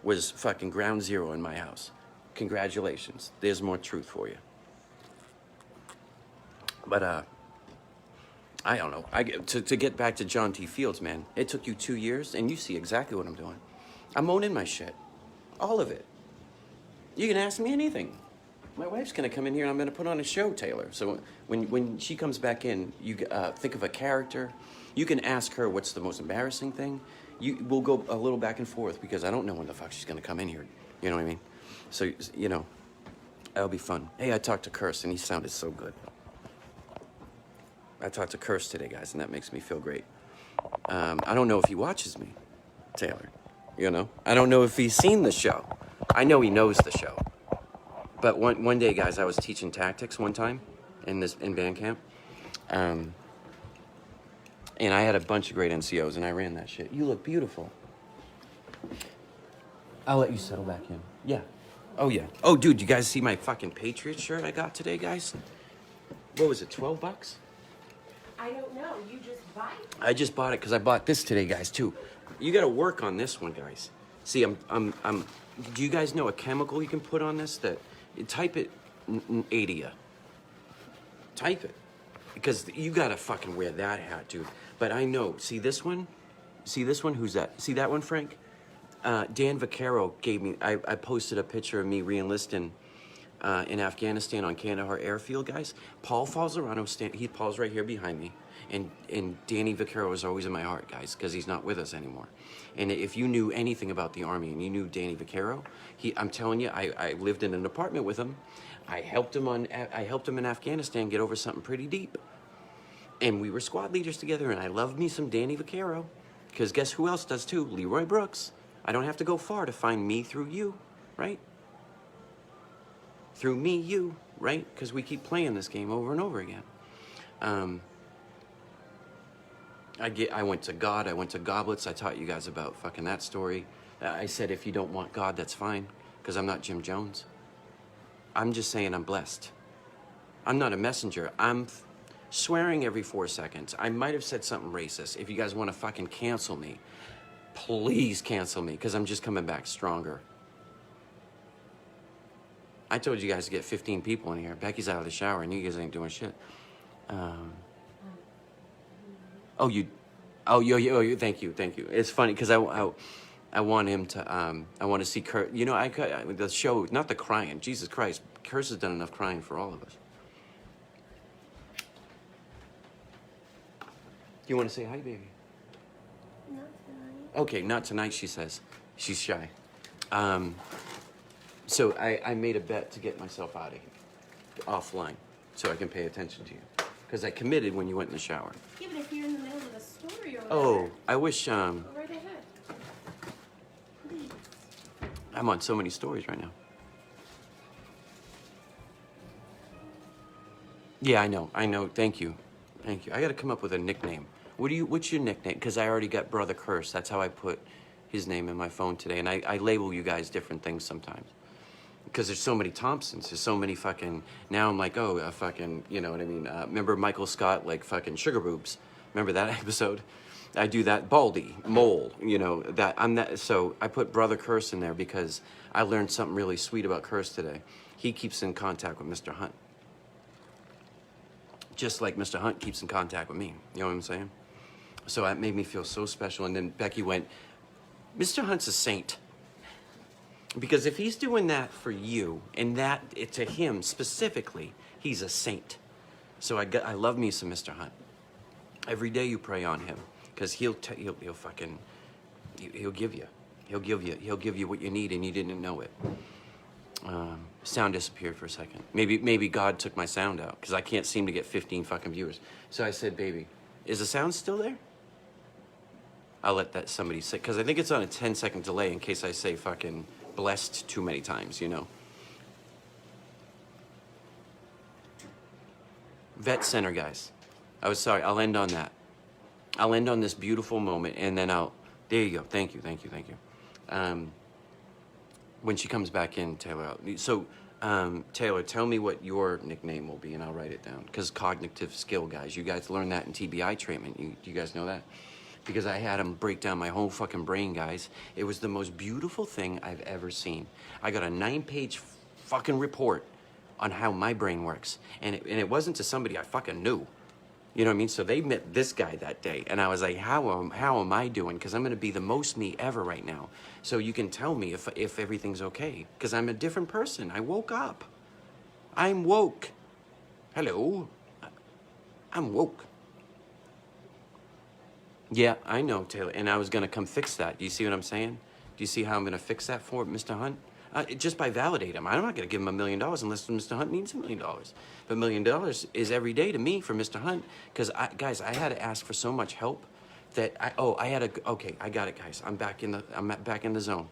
was fucking ground zero in my house. Congratulations. There's more truth for you. But, I don't know. To get back to John T. Fields, man, it took you 2 years, and you see exactly what I'm doing. I'm owning my shit. All of it. You can ask me anything. My wife's going to come in here, and I'm going to put on a show, Taylor. So when she comes back in, you think of a character. You can ask her what's the most embarrassing thing. We'll go a little back and forth, because I don't know when the fuck she's going to come in here. You know what I mean? So, you know, that'll be fun. Hey, I talked to Kirst, and he sounded so good. I talked to Kirst today, guys, and that makes me feel great. I don't know if he watches me, Taylor. You know? I don't know if he's seen the show. I know he knows the show. But one day, guys, I was teaching tactics one time in band camp. And I had a bunch of great NCOs, and I ran that shit. You look beautiful. I'll let you settle back in. Yeah. Oh, yeah. Oh, dude, you guys see my fucking Patriot shirt I got today, guys? What was it, 12 bucks? I don't know. You just buy it. I just bought it because I bought this today, guys, too. You got to work on this one, guys. See, do you guys know a chemical you can put on this that, type it, Adia. Type it. Because you got to fucking wear that hat, dude. But I know, see this one? See this one? Who's that? See that one, Frank? Dan Vaccaro gave me, I posted a picture of me re-enlisting in Afghanistan on Kandahar Airfield, guys. Paul Falzerano, Paul's right here behind me. And Danny Vaccaro is always in my heart, guys, because he's not with us anymore. And if you knew anything about the Army and you knew Danny Vaccaro, I'm telling you, I lived in an apartment with him. I helped him in Afghanistan get over something pretty deep. And we were squad leaders together, and I loved me some Danny Vaccaro. Because guess who else does too? Leroy Brooks. I don't have to go far to find me through you, right? Through me, you, right? Because we keep playing this game over and over again. I went to God. I went to goblets. I taught you guys about fucking that story. I said, if you don't want God, that's fine. Because I'm not Jim Jones. I'm just saying I'm blessed. I'm not a messenger. I'm swearing every 4 seconds. I might have said something racist. If you guys want to fucking cancel me, please cancel me. Because I'm just coming back stronger. I told you guys to get 15 people in here. Becky's out of the shower and you guys ain't doing shit. Thank you. It's funny because I want him to, I want to see Kurt. You know, the show, not the crying. Jesus Christ, Kurt has done enough crying for all of us. Do you want to say hi, baby? Not tonight. Okay, not tonight, she says. She's shy. So I made a bet to get myself out of here, offline, so I can pay attention to you. Because I committed when you went in the shower. Yeah, but if you're in the middle of a story or whatever. Oh, I wish, Go right ahead. Please. I'm on so many stories right now. Yeah, I know. Thank you. I got to come up with a nickname. What's your nickname? Because I already got Brother Curse. That's how I put his name in my phone today. And I label you guys different things sometimes. Because there's so many Thompsons. There's so many fucking... Now I'm like, oh, fucking... You know what I mean? Remember Michael Scott, like fucking Sugar Boobs? Remember that episode? I do that. Baldy, Mole, you know, that... I'm that. So I put Brother Curse in there because I learned something really sweet about Curse today. He keeps in contact with Mr. Hunt. Just like Mr. Hunt keeps in contact with me. You know what I'm saying? So that made me feel so special. And then Becky went, Mr. Hunt's a saint. Because if he's doing that for you, and that to him specifically, he's a saint. So I love me some Mr. Hunt. Every day you pray on him, because he'll give you what you need, and you didn't know it. Sound disappeared for a second. Maybe God took my sound out, because I can't seem to get 15 fucking viewers. So I said, baby, is the sound still there? I'll let that somebody say, because I think it's on a 10-second delay in case I say fucking blessed too many times, you know. Vet Center, guys. I was sorry. I'll end on that. I'll end on this beautiful moment, and then there you go. Thank you. When she comes back in, Taylor. So, Taylor, tell me what your nickname will be, and I'll write it down. Because cognitive skill, guys. You guys learned that in TBI treatment. You guys know that? Because I had him break down my whole fucking brain, guys. It was the most beautiful thing I've ever seen. I got a 9-page fucking report on how my brain works. And it wasn't to somebody I fucking knew. You know what I mean? So they met this guy that day. And I was like, how am I doing? Because I'm going to be the most me ever right now. So you can tell me if everything's okay. Because I'm a different person. I woke up. I'm woke. Hello. I'm woke. Yeah, I know, Taylor, and I was going to come fix that. Do you see what I'm saying? Do you see how I'm going to fix that for Mr. Hunt? Just by validating him. I'm not going to give him $1 million unless Mr. Hunt needs $1 million. But $1 million is every day to me for Mr. Hunt. Because, guys, I had to ask for so much help that okay, I got it, guys. I'm back in the zone.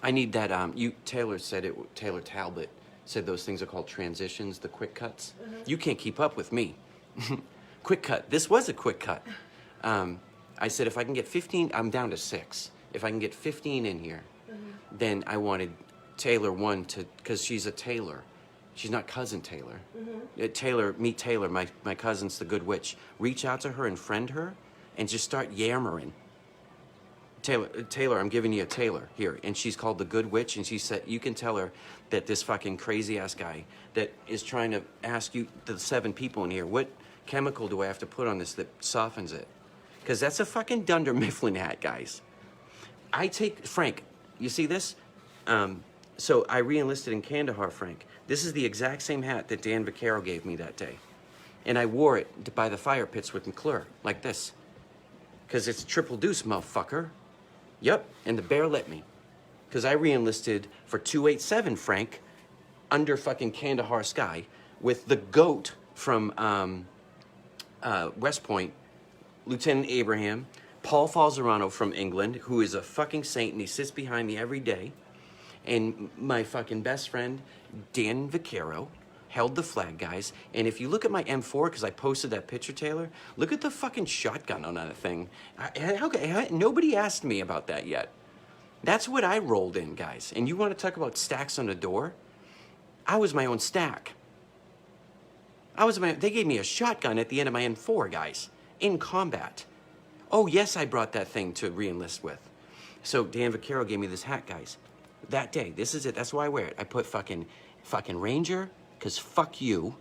I need that, Taylor Talbot said those things are called transitions, the quick cuts. Mm-hmm. You can't keep up with me. Quick cut. This was a quick cut. I said, if I can get 15, I'm down to 6. If I can get 15 in here, mm-hmm. then I wanted Taylor because she's a Taylor. She's not cousin Taylor. Mm-hmm. Meet Taylor, my cousin's the good witch. Reach out to her and friend her and just start yammering. Taylor, I'm giving you a Taylor here. And she's called the good witch. And she said, you can tell her that this fucking crazy ass guy that is trying to ask you, the 7 people in here, what chemical do I have to put on this that softens it? Because that's a fucking Dunder Mifflin hat, guys. Frank, you see this? So I re-enlisted in Kandahar, Frank. This is the exact same hat that Dan Vaccaro gave me that day. And I wore it by the fire pits with McClure, like this. Because it's triple deuce, motherfucker. Yep, and the bear let me. Because I re-enlisted for 287, Frank, under fucking Kandahar sky, with the GOAT from West Point, Lieutenant Abraham, Paul Falzerano from England, who is a fucking saint, and he sits behind me every day. And my fucking best friend, Dan Vaccaro, held the flag, guys. And if you look at my M4, because I posted that picture, Taylor, look at the fucking shotgun on that thing. Nobody asked me about that yet. That's what I rolled in, guys. And you want to talk about stacks on the door? I was my own stack. They gave me a shotgun at the end of my M4, guys, in combat. Oh, yes, I brought that thing to re-enlist with. So Dan Vaccaro gave me this hat, guys. That day, this is it. That's why I wear it. I put fucking Ranger, because fuck you.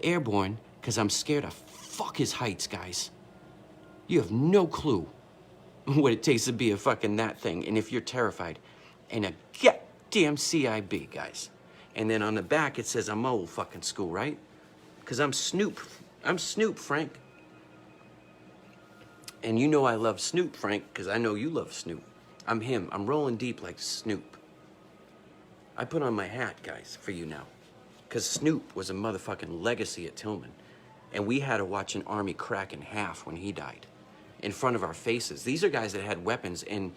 Airborne, because I'm scared of fuck his heights, guys. You have no clue what it takes to be a fucking that thing. And if you're terrified, and a goddamn CIB, guys. And then on the back, it says I'm old fucking school, right? Because I'm Snoop. I'm Snoop, Frank. And you know I love Snoop, Frank, because I know you love Snoop. I'm him. I'm rolling deep like Snoop. I put on my hat, guys, for you now. Because Snoop was a motherfucking legacy at Tillman. And we had to watch an army crack in half when he died. In front of our faces. These are guys that had weapons, and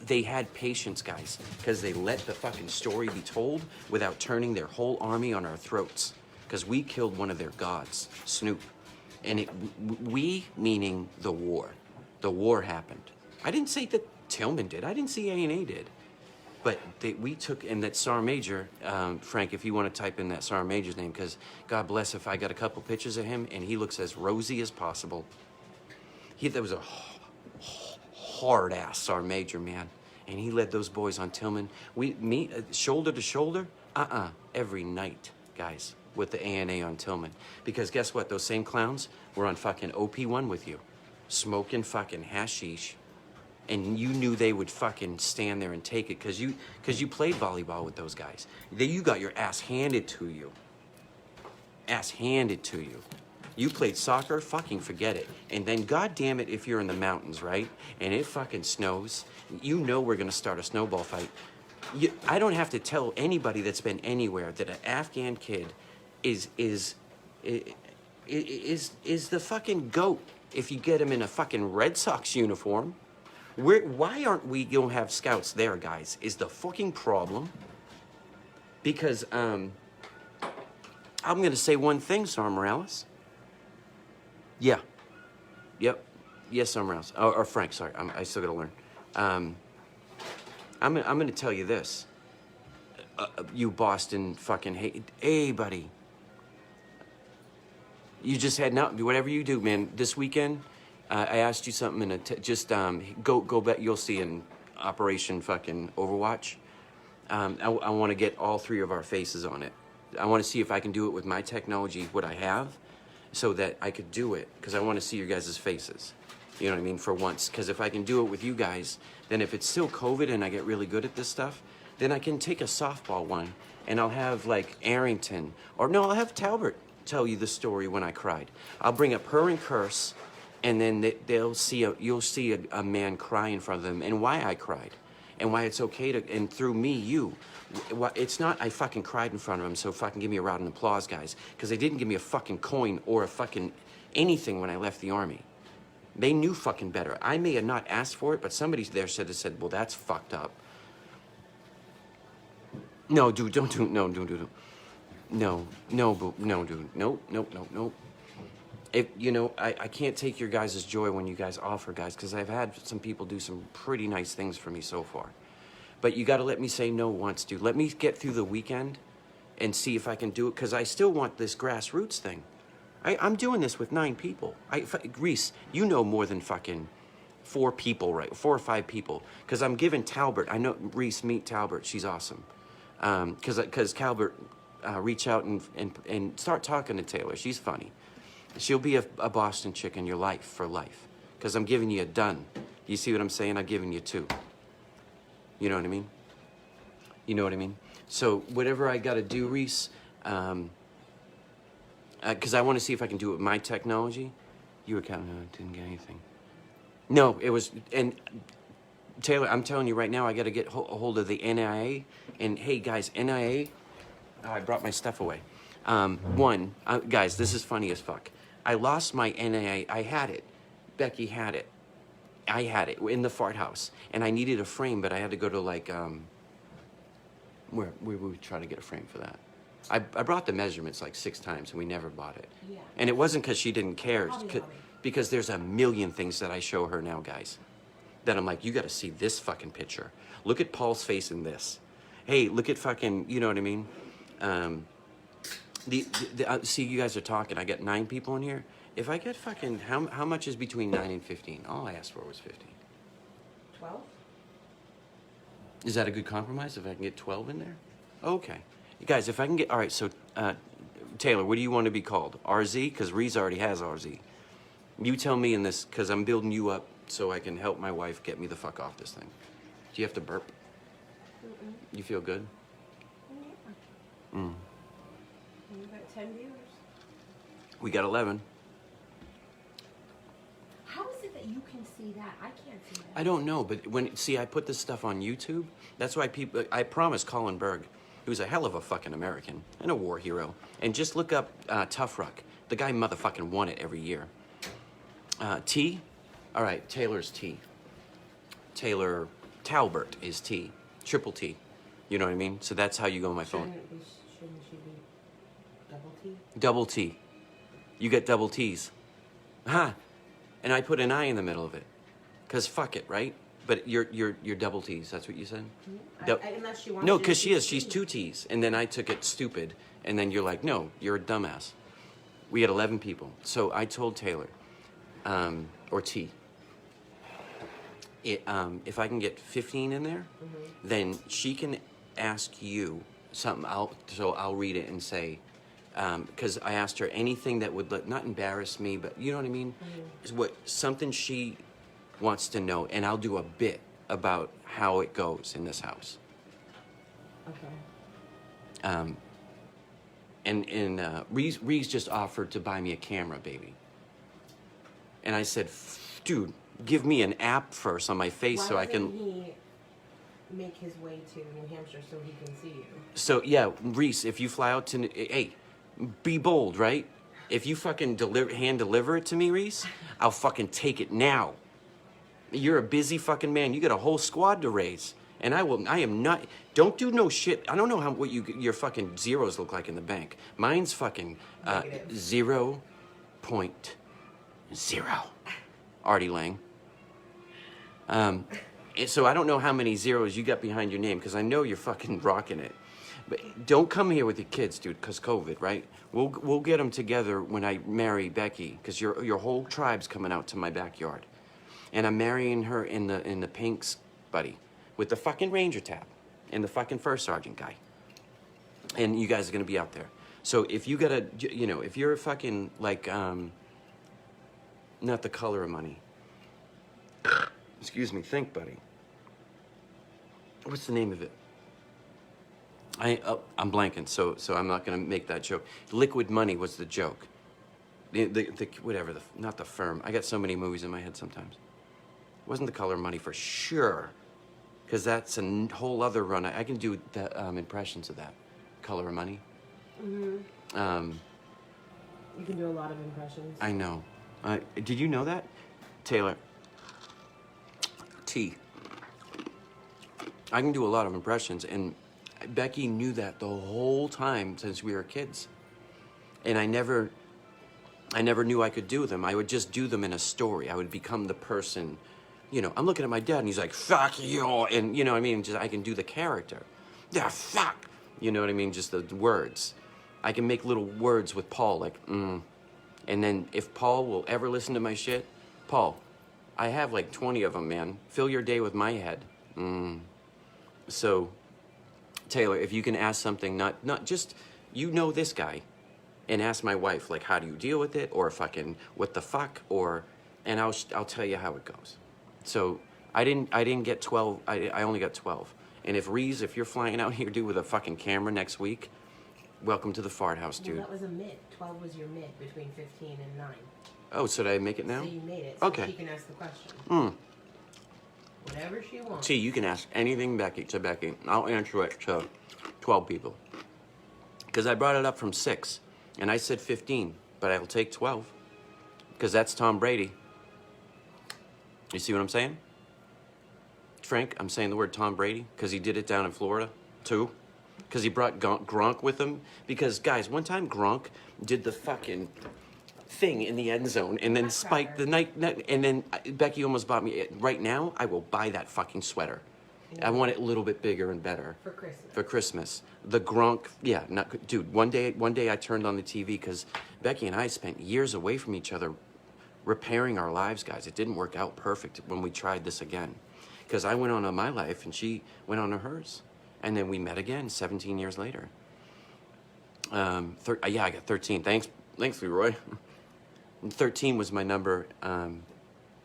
they had patience, guys. Because they let the fucking story be told without turning their whole army on our throats. Because we killed one of their gods, Snoop. And we, meaning the war. The war happened. I didn't say that Tillman did. I didn't say A&A did. But we took, and that Sergeant Major, Frank, if you want to type in that Sergeant Major's name, because God bless if I got a couple pictures of him, and he looks as rosy as possible. That was a hard-ass Sergeant Major, man. And he led those boys on Tillman. We meet shoulder to shoulder, every night, guys, with the A&A on Tillman. Because guess what? Those same clowns were on fucking OP1 with you, smoking fucking hashish. And you knew they would fucking stand there and take it because you played volleyball with those guys. You got your ass handed to you. Ass handed to you. You played soccer, fucking forget it. And then God damn it if you're in the mountains, right? And it fucking snows. You know we're gonna start a snowball fight. I don't have to tell anybody that's been anywhere that an Afghan kid is the fucking GOAT if you get him in a fucking Red Sox uniform. Why aren't we gonna have scouts there, guys, is the fucking problem. Because, I'm gonna say one thing, Sergeant Morales. Yeah. Yep. Yes, Sergeant Morales. Or Frank, sorry, I still gotta learn. I'm gonna tell you this. You Boston fucking hey, buddy. You just heading out, whatever you do, man, this weekend, I asked you something go bet you'll see in Operation fucking Overwatch. I want to get all three of our faces on it. I want to see if I can do it with my technology, what I have, so that I could do it, because I want to see your guys' faces. You know what I mean, for once. Because if I can do it with you guys, then if it's still COVID and I get really good at this stuff, then I can take a softball one, and I'll have, like, Arrington, or no, I'll have Talbot tell you the story when I cried. I'll bring up her and Curse, and then you'll see a man cry in front of them, and why I cried, and why it's okay to, and through me, you. It's not I fucking cried in front of them, so fucking give me a round of applause, guys, because they didn't give me a fucking coin or a fucking anything when I left the Army. They knew fucking better. I may have not asked for it, but somebody there said, well, that's fucked up. No, dude, don't do, no, dude. No, dude, nope. If, you know, I can't take your guys' joy when you guys offer, guys, because I've had some people do some pretty nice things for me so far. But you got to let me say no once, dude. Let me get through the weekend and see if I can do it, because I still want this grassroots thing. I'm doing this with 9 people. Reese, you know more than fucking 4 people, right? 4 or 5 people. Because I'm giving Talbot, I know, Reese, meet Talbot. She's awesome. Because Talbot, reach out and start talking to Taylor. She's funny. She'll be a Boston chick in your life for life. Because I'm giving you a done. You see what I'm saying? I'm giving you 2. You know what I mean? You know what I mean? So whatever I got to do, Reese, because I want to see if I can do it with my technology. You were counting on it, didn't get anything. No, it was, and Taylor, I'm telling you right now, I got to get a hold of the NIA. And hey, guys, NIA, I brought my stuff away. Guys, this is funny as fuck. I lost my NIA. I had it. Becky had it. I had it in the fart house, and I needed a frame, but I had to go to like where we would try to get a frame for that. I brought the measurements like 6 times, and we never bought it. Yeah. And it wasn't because she didn't care, Hobby. because there's a million things that I show her now, guys, that I'm like, you got to see this fucking picture. Look at Paul's face in this. Hey, look at fucking, you know what I mean? See, you guys are talking. I got 9 people in here. If I get fucking, how much is between 9 and 15? All I asked for was 15. 12? Is that a good compromise if I can get 12 in there? Okay. You guys, if I can get, all right, so Taylor, what do you want to be called? RZ? Because Reese already has RZ. You tell me in this, because I'm building you up so I can help my wife get me the fuck off this thing. Do you have to burp? Mm-mm. You feel good? Yeah. Mm. We got 10 viewers. We got 11. How is it that you can see that? I can't see that. I don't know, but see, I put this stuff on YouTube. That's why people, I promise Colin Berg, who's a hell of a fucking American and a war hero. And just look up Tough Ruck. The guy motherfucking won it every year. T? All right, Taylor's T. Taylor Talbert is T. Triple T. You know what I mean? So that's how you go on my phone. Shouldn't she be double T? Double T. You get double T's. Huh. And I put an I in the middle of it. Because fuck it, right? But you're double T's. That's what you said? Unless she wants No, to because do she is. T. She's 2 T's. And then I took it stupid. And then you're like, no, you're a dumbass. We had 11 people. So I told Taylor, or T, if I can get 15 in there, then she can ask you something. So I'll read it and say, because I asked her anything that would not embarrass me, but you know what I mean? Is what something she wants to know, and I'll do a bit about how it goes in this house. Okay. And Reese just offered to buy me a camera, baby. And I said, dude, give me an app first on my face so I can. Why doesn't he make his way to New Hampshire so he can see you? So yeah, Reese, if you fly out to, hey, be bold, right? If you fucking hand deliver it to me, Reese, I'll fucking take it now. You're a busy fucking man. You got a whole squad to raise. And I am not, don't do no shit. I don't know what your fucking zeros look like in the bank. Mine's fucking 0.0. Artie Lang. So I don't know how many zeros you got behind your name, because I know you're fucking rocking it. But don't come here with your kids, dude, because COVID, right? We'll get them together when I marry Becky, because your whole tribe's coming out to my backyard. And I'm marrying her in the pinks, buddy, with the fucking ranger tab and the fucking first sergeant guy. And you guys are going to be out there. So if you got to, if you're fucking like, not the color of money. Excuse me, think, buddy. What's the name of it? I'm blanking, so I'm not going to make that joke. Liquid Money was the joke. Whatever, not the firm. I got so many movies in my head sometimes. It wasn't the color of money for sure, because that's a whole other run. I can do the impressions of that. Color of Money. Mm-hmm. You can do a lot of impressions. I know. Did you know that? Taylor. T. I can do a lot of impressions, and Becky knew that the whole time since we were kids. And I never knew I could do them. I would just do them in a story. I would become the person, I'm looking at my dad and he's like, fuck you. And you know what I mean? Just I can do the character. Yeah, fuck. You know what I mean? Just the words. I can make little words with Paul like, And then if Paul will ever listen to my shit, Paul, I have like 20 of them, man. Fill your day with my head. So, Taylor, if you can ask something, not just, this guy, and ask my wife, like, how do you deal with it? Or fucking, what the fuck? And I'll tell you how it goes. So, I didn't get 12, I only got 12. And if you're flying out here, dude, with a fucking camera next week, welcome to the fart house, dude. Well, that was a mid. 12 was your mid between 15 and 9. Oh, so did I make it now? So you made it. So okay. She can ask the question. Whatever she wants. See, you can ask anything to Becky. I'll answer it to 12 people. Because I brought it up from 6. And I said 15. But I'll take 12. Because that's Tom Brady. You see what I'm saying? Frank, I'm saying the word Tom Brady because he did it down in Florida, too. Because he brought Gronk with him. Because, guys, one time Gronk did the fucking thing in the end zone and then spiked the night. And then Becky almost bought me. Right now, I will buy that fucking sweater. I want it a little bit bigger and better. For Christmas. For Christmas. The Gronk, yeah, dude, one day I turned on the TV because Becky and I spent years away from each other repairing our lives, guys. It didn't work out perfect when we tried this again. Because I went on my life and she went on to hers. And then we met again 17 years later. Yeah, I got 13. Thanks, Leroy. 13 was my number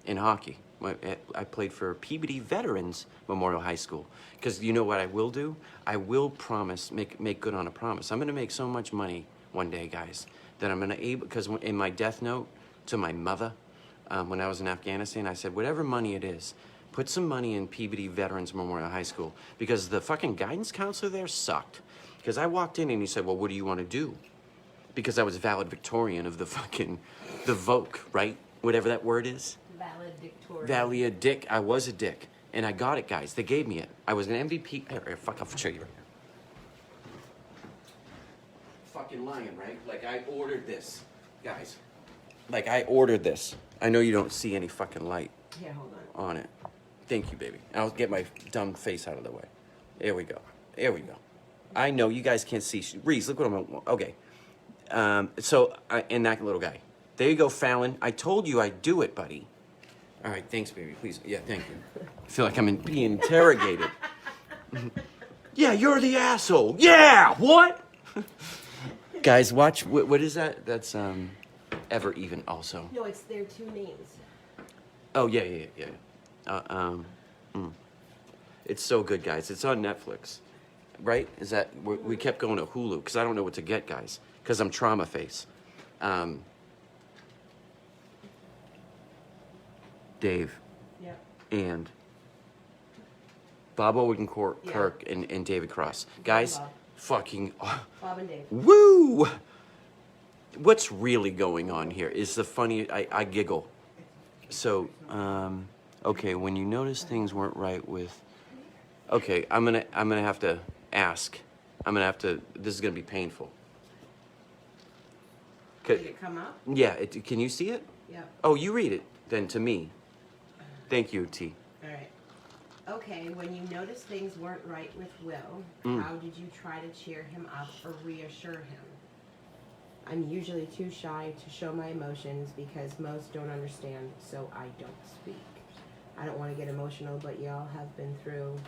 in hockey. I played for Peabody Veterans Memorial High School. Because you know what I will do? I will promise, make good on a promise. I'm going to make so much money one day, guys, that I'm going to because in my death note to my mother, when I was in Afghanistan, I said, whatever money it is, put some money in Peabody Veterans Memorial High School. Because the fucking guidance counselor there sucked. Because I walked in and he said, well, what do you want to do? Because I was valedictorian of the voc, right? Whatever that word is. Valedictorian. I was a dick. And I got it, guys. They gave me it. I was an MVP. Here, fuck, I'll show you right here. Fucking lying, right? Like, I ordered this, guys. Like, I ordered this. I know you don't see any fucking light. Yeah, hold on it. Thank you, baby. I'll get my dumb face out of the way. There we go. There we go. I know you guys can't see. Reese, look what I'm... Okay. And that little guy. There you go, Fallon. I told you I'd do it, buddy. All right, thanks, baby. Please. Yeah, thank you. I feel like I'm being interrogated. Yeah, you're the asshole. Yeah, what? Guys, watch. What is that? That's Ever Even also. No, it's their two names. Oh, yeah. It's so good, guys. It's on Netflix, right? Is that we kept going to Hulu because I don't know what to get, guys, because I'm trauma face. Dave. Yeah. And Bob Odenkirk and David Cross. Guys, Bob. Fucking... Bob and Dave. Woo! What's really going on here is the funny... I giggle. So, okay, when you notice things weren't right with... Okay, I'm gonna have to ask. This is gonna be painful. Did it come up? Yeah, can you see it? Yeah. Oh, you read it then to me. Thank you, T. All right. Okay, when you noticed things weren't right with Will, how did you try to cheer him up or reassure him? I'm usually too shy to show my emotions because most don't understand, so I don't speak. I don't want to get emotional, but y'all have been through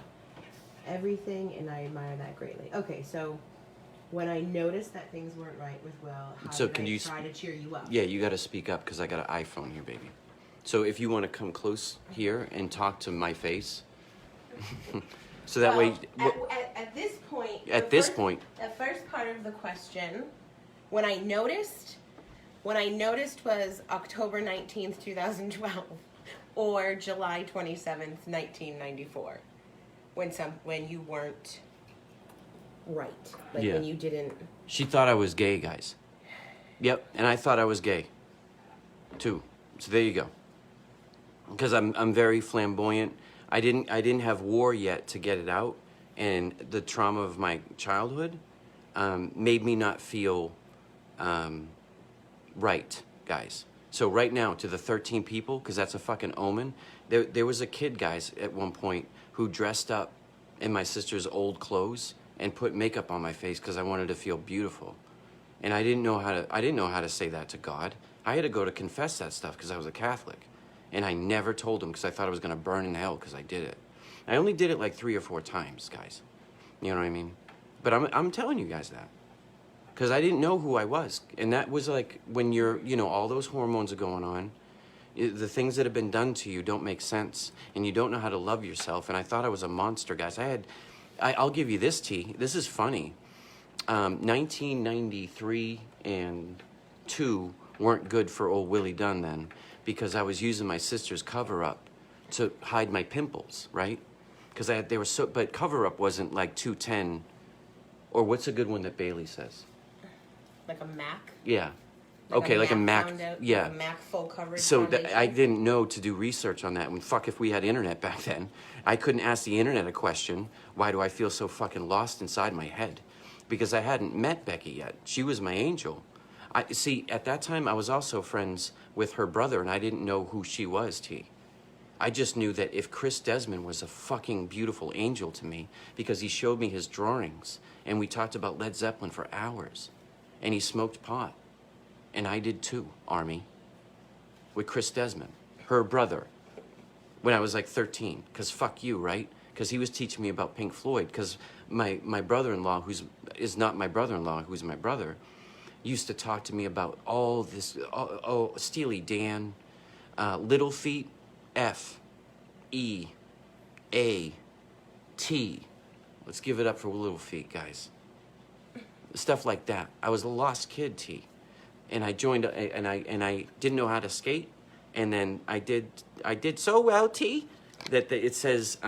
everything, and I admire that greatly. Okay, so when I noticed that things weren't right with Will, how did I try to cheer you up? Yeah, you got to speak up because I got an iPhone here, baby. So if you want to come close here and talk to my face, so that way. At this point. The first part of the question, when I noticed was October 19th, 2012, or July 27th, 1994, when you weren't right, when you didn't. She thought I was gay, guys. Yep, and I thought I was gay, too. So there you go. Because I'm very flamboyant. I didn't have war yet to get it out, and the trauma of my childhood made me not feel right, guys. So right now, to the 13 people, because that's a fucking omen, there was a kid, guys, at one point who dressed up in my sister's old clothes and put makeup on my face because I wanted to feel beautiful, and I didn't know how to say that to God. I had to go to confess that stuff because I was a Catholic. And I never told him because I thought I was going to burn in hell because I did it. I only did it like 3 or 4 times, guys. You know what I mean? But I'm telling you guys that. Because I didn't know who I was. And that was like when you're, all those hormones are going on. The things that have been done to you don't make sense. And you don't know how to love yourself. And I thought I was a monster, guys. I'll give you this, T. This is funny. 1993 and 2 weren't good for old Willie Dunn then. Because I was using my sister's cover-up to hide my pimples, right? Because they were so, but cover-up wasn't like 210, or what's a good one that Bailey says? Like a MAC? Yeah. Okay, like a Mac, found out, yeah. like a Mac full coverage So foundation. I didn't know to do research on that. And fuck, if we had internet back then, I couldn't ask the internet a question. Why do I feel so fucking lost inside my head? Because I hadn't met Becky yet. She was my angel. I see. At that time, I was also friends with her brother, and I didn't know who she was. T. I just knew that if Chris Desmond was a fucking beautiful angel to me, because he showed me his drawings, and we talked about Led Zeppelin for hours, and he smoked pot. And I did too, Army, with Chris Desmond, her brother, when I was like 13. Because fuck you, right? Because he was teaching me about Pink Floyd. Because my brother-in-law, is not my brother-in-law, who's my brother, used to talk to me about all this, Steely Dan, Little Feat, F, E, A, T. Let's give it up for Little Feat, guys. Stuff like that. I was a lost kid, T. And I joined, and I didn't know how to skate, and then I did so well, T, that it says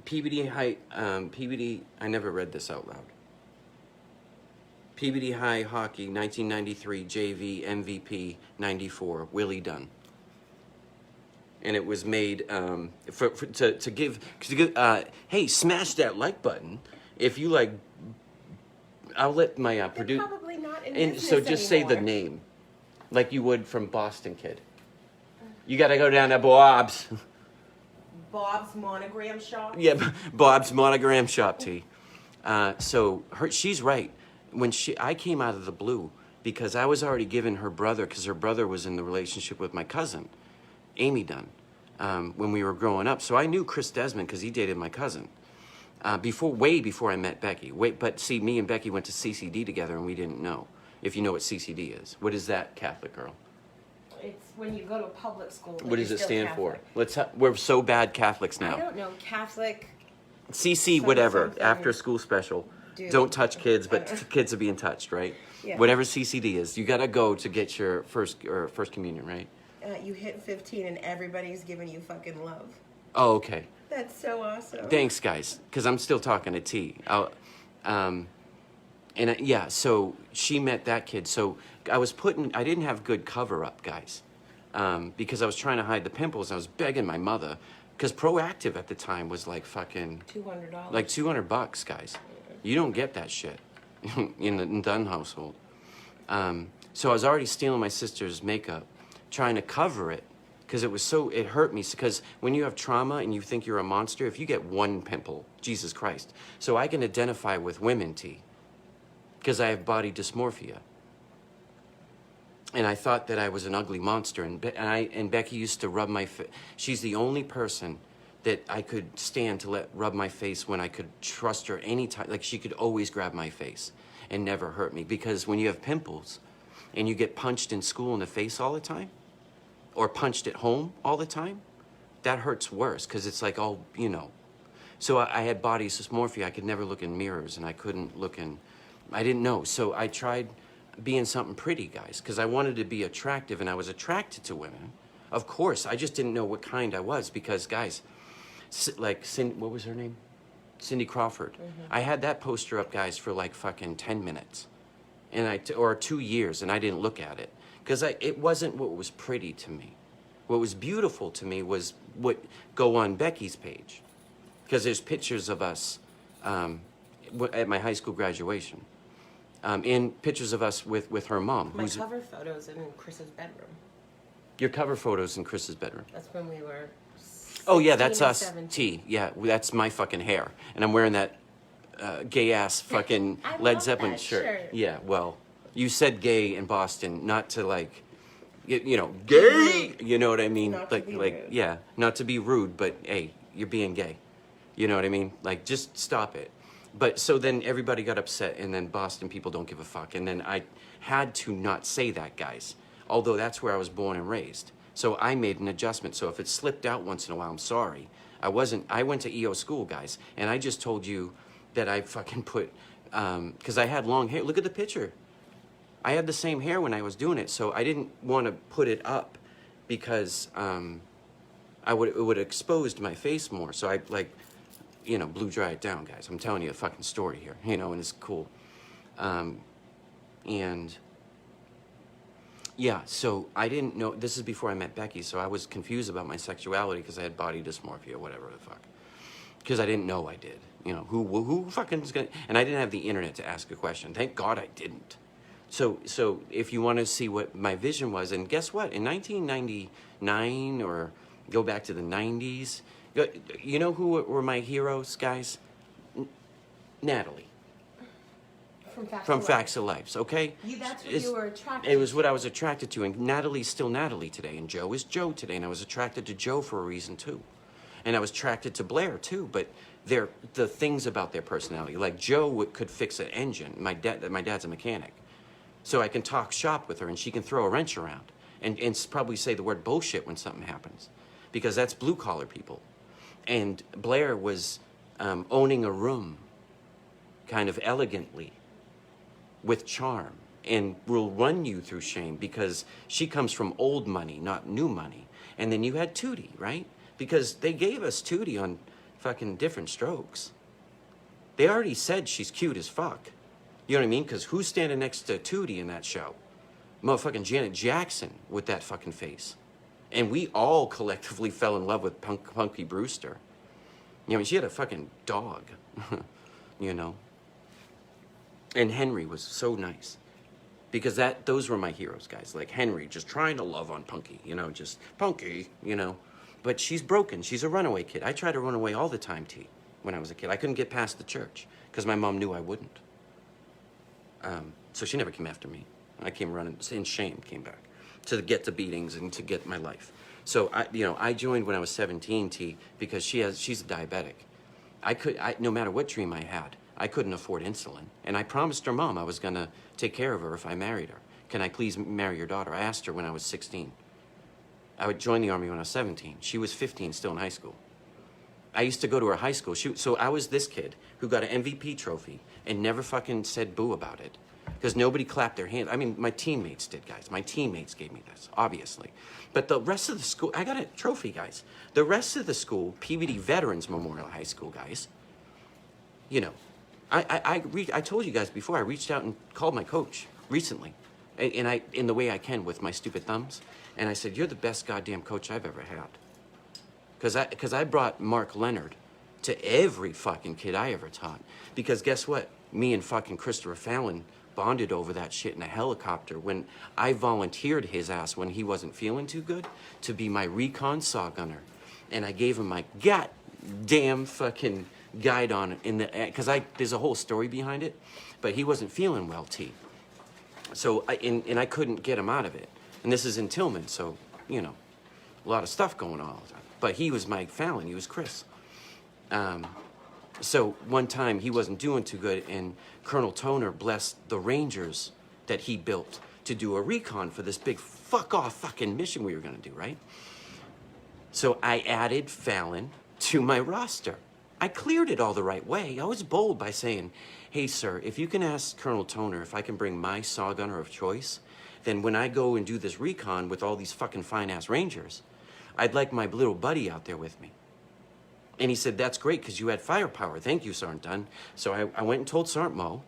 PBD High, PBD. I never read this out loud. PBD High Hockey, 1993 JV MVP, 94 Willie Dunn. And it was made to give. Hey, smash that like button if you like. I'll let my producer. Probably not in And business so just say the anymore. name, like you would from Boston Kid. You got to go down to Bob's. Bob's Monogram Shop. Yeah, Bob's Monogram Shop, T. So she's right. When I came out of the blue because I was already given her brother, because her brother was in the relationship with my cousin, Amy Dunn, when we were growing up. So I knew Chris Desmond because he dated my cousin. Way before I met Becky. But see, me and Becky went to CCD together, and we didn't know. If you know what CCD is, what is that, Catholic girl? It's when you go to a public school. What does it stand Catholic. for? We're so bad Catholics now. I don't know. Catholic. CC whatever, something. after school special. Dude. Don't touch kids, but kids are being touched, right? Yeah. Whatever CCD is, you gotta go to get your first communion, right? You hit 15 and everybody's giving you fucking love. Oh, okay. That's so awesome. Thanks, guys, because I'm still talking to T. So she met that kid. So I didn't have good cover up, guys, because I was trying to hide the pimples. I was begging my mother, because Proactive at the time was like fucking $200. like $200, guys. You don't get that shit in the Dunn household. So I was already stealing my sister's makeup, trying to cover it. Because it hurt me. Because when you have trauma and you think you're a monster, if you get one pimple, Jesus Christ. So I can identify with women, T. Because I have body dysmorphia. And I thought that I was an ugly monster. And Becky used to rub my face. She's the only person that I could stand to let rub my face when I could trust her anytime. Like, she could always grab my face and never hurt me. Because when you have pimples and you get punched in school in the face all the time, or punched at home all the time, that hurts worse because it's like all, So I had body dysmorphia. I could never look in mirrors, and I couldn't look in, I didn't know. So I tried being something pretty, guys, because I wanted to be attractive, and I was attracted to women. Of course, I just didn't know what kind I was because, guys, like, what was her name? Cindy Crawford. Mm-hmm. I had that poster up, guys, for like fucking 10 minutes, or 2 years, and I didn't look at it. Because it wasn't what was pretty to me. What was beautiful to me was what go on Becky's page. Because there's pictures of us at my high school graduation. And pictures of us with her mom. My cover photos in Chris's bedroom. Your cover photos in Chris's bedroom. That's when we were 16 Oh, yeah, that's us. 17. T. Yeah, that's my fucking hair. And I'm wearing that gay-ass fucking Led Zeppelin shirt. Yeah, well... You said gay in Boston, not to like, gay. You know what I mean? Not to be rude. Yeah, not to be rude, but hey, you're being gay. You know what I mean? Like, just stop it. But so then everybody got upset, and then Boston people don't give a fuck. And then I had to not say that, guys. Although that's where I was born and raised. So I made an adjustment. So if it slipped out once in a while, I'm sorry. I went to EO school, guys, and I just told you that I fucking put, because I had long hair. Look at the picture. I had the same hair when I was doing it, so I didn't want to put it up because it would have exposed my face more. So I blew dry it down, guys. I'm telling you a fucking story here, and it's cool. And Yeah, so I didn't know, this is before I met Becky, so I was confused about my sexuality because I had body dysmorphia, whatever the fuck. Because I didn't know I did. You know, who fucking is gonna, and I didn't have the internet to ask a question. Thank God I didn't. So if you want to see what my vision was, and guess what? In 1999, or go back to the 90s, you know who were my heroes, guys? Natalie. From Facts of Life, okay? That's what you were attracted to. It was what I was attracted to, and Natalie's still Natalie today, and Joe is Joe today, and I was attracted to Joe for a reason too. And I was attracted to Blair too, but they're the things about their personality. Like Joe could fix an engine. My dad's a mechanic. So I can talk shop with her, and she can throw a wrench around and probably say the word bullshit when something happens, because that's blue collar people. And Blair was owning a room kind of elegantly with charm, and will run you through shame because she comes from old money, not new money. And then you had Tootie, right? Because they gave us Tootie on fucking Different Strokes. They already said she's cute as fuck. You know what I mean? Because who's standing next to Tootie in that show? Motherfucking Janet Jackson with that fucking face. And we all collectively fell in love with Punky Brewster. You know, she had a fucking dog, you know? And Henry was so nice. Because those were my heroes, guys. Like Henry, just trying to love on Punky, you know, just Punky, you know. But she's broken. She's a runaway kid. I tried to run away all the time, T, when I was a kid. I couldn't get past the church because my mom knew I wouldn't. So she never came after me. I came running in shame, came back to get the beatings and to get my life. So I joined when I was 17, T, because she's a diabetic. No matter what dream I had, I couldn't afford insulin. And I promised her mom I was gonna take care of her if I married her. Can I please marry your daughter? I asked her when I was 16. I would join the Army when I was 17. She was 15, still in high school. I used to go to her high school. So I was this kid who got an MVP trophy and never fucking said boo about it. Because nobody clapped their hands. I mean, my teammates did, guys. My teammates gave me this, obviously. But the rest of the school, I got a trophy, guys. The rest of the school, PVD Veterans Memorial High School, guys, you know, I told you guys before, I reached out and called my coach recently. And in the way I can with my stupid thumbs. And I said, you're the best goddamn coach I've ever had. Because I brought Mark Leonard to every fucking kid I ever taught. Because guess what? Me and fucking Christopher Fallon bonded over that shit in a helicopter when I volunteered his ass when he wasn't feeling too good to be my recon saw gunner. And I gave him my goddamn fucking guide on it because there's a whole story behind it, but he wasn't feeling well, T. So I couldn't get him out of it. And this is in Tillman, so, you know, a lot of stuff going on all the time. But he was my Fallon, he was Chris. So one time he wasn't doing too good, and Colonel Toner blessed the Rangers that he built to do a recon for this big fuck-off fucking mission we were gonna do, right? So I added Fallon to my roster. I cleared it all the right way. I was bold by saying, hey, sir, if you can ask Colonel Toner if I can bring my saw gunner of choice, then when I go and do this recon with all these fucking fine-ass Rangers, I'd like my little buddy out there with me. And he said, that's great, because you had firepower. Thank you, Sergeant Dunn. So I went and told Sergeant Mo,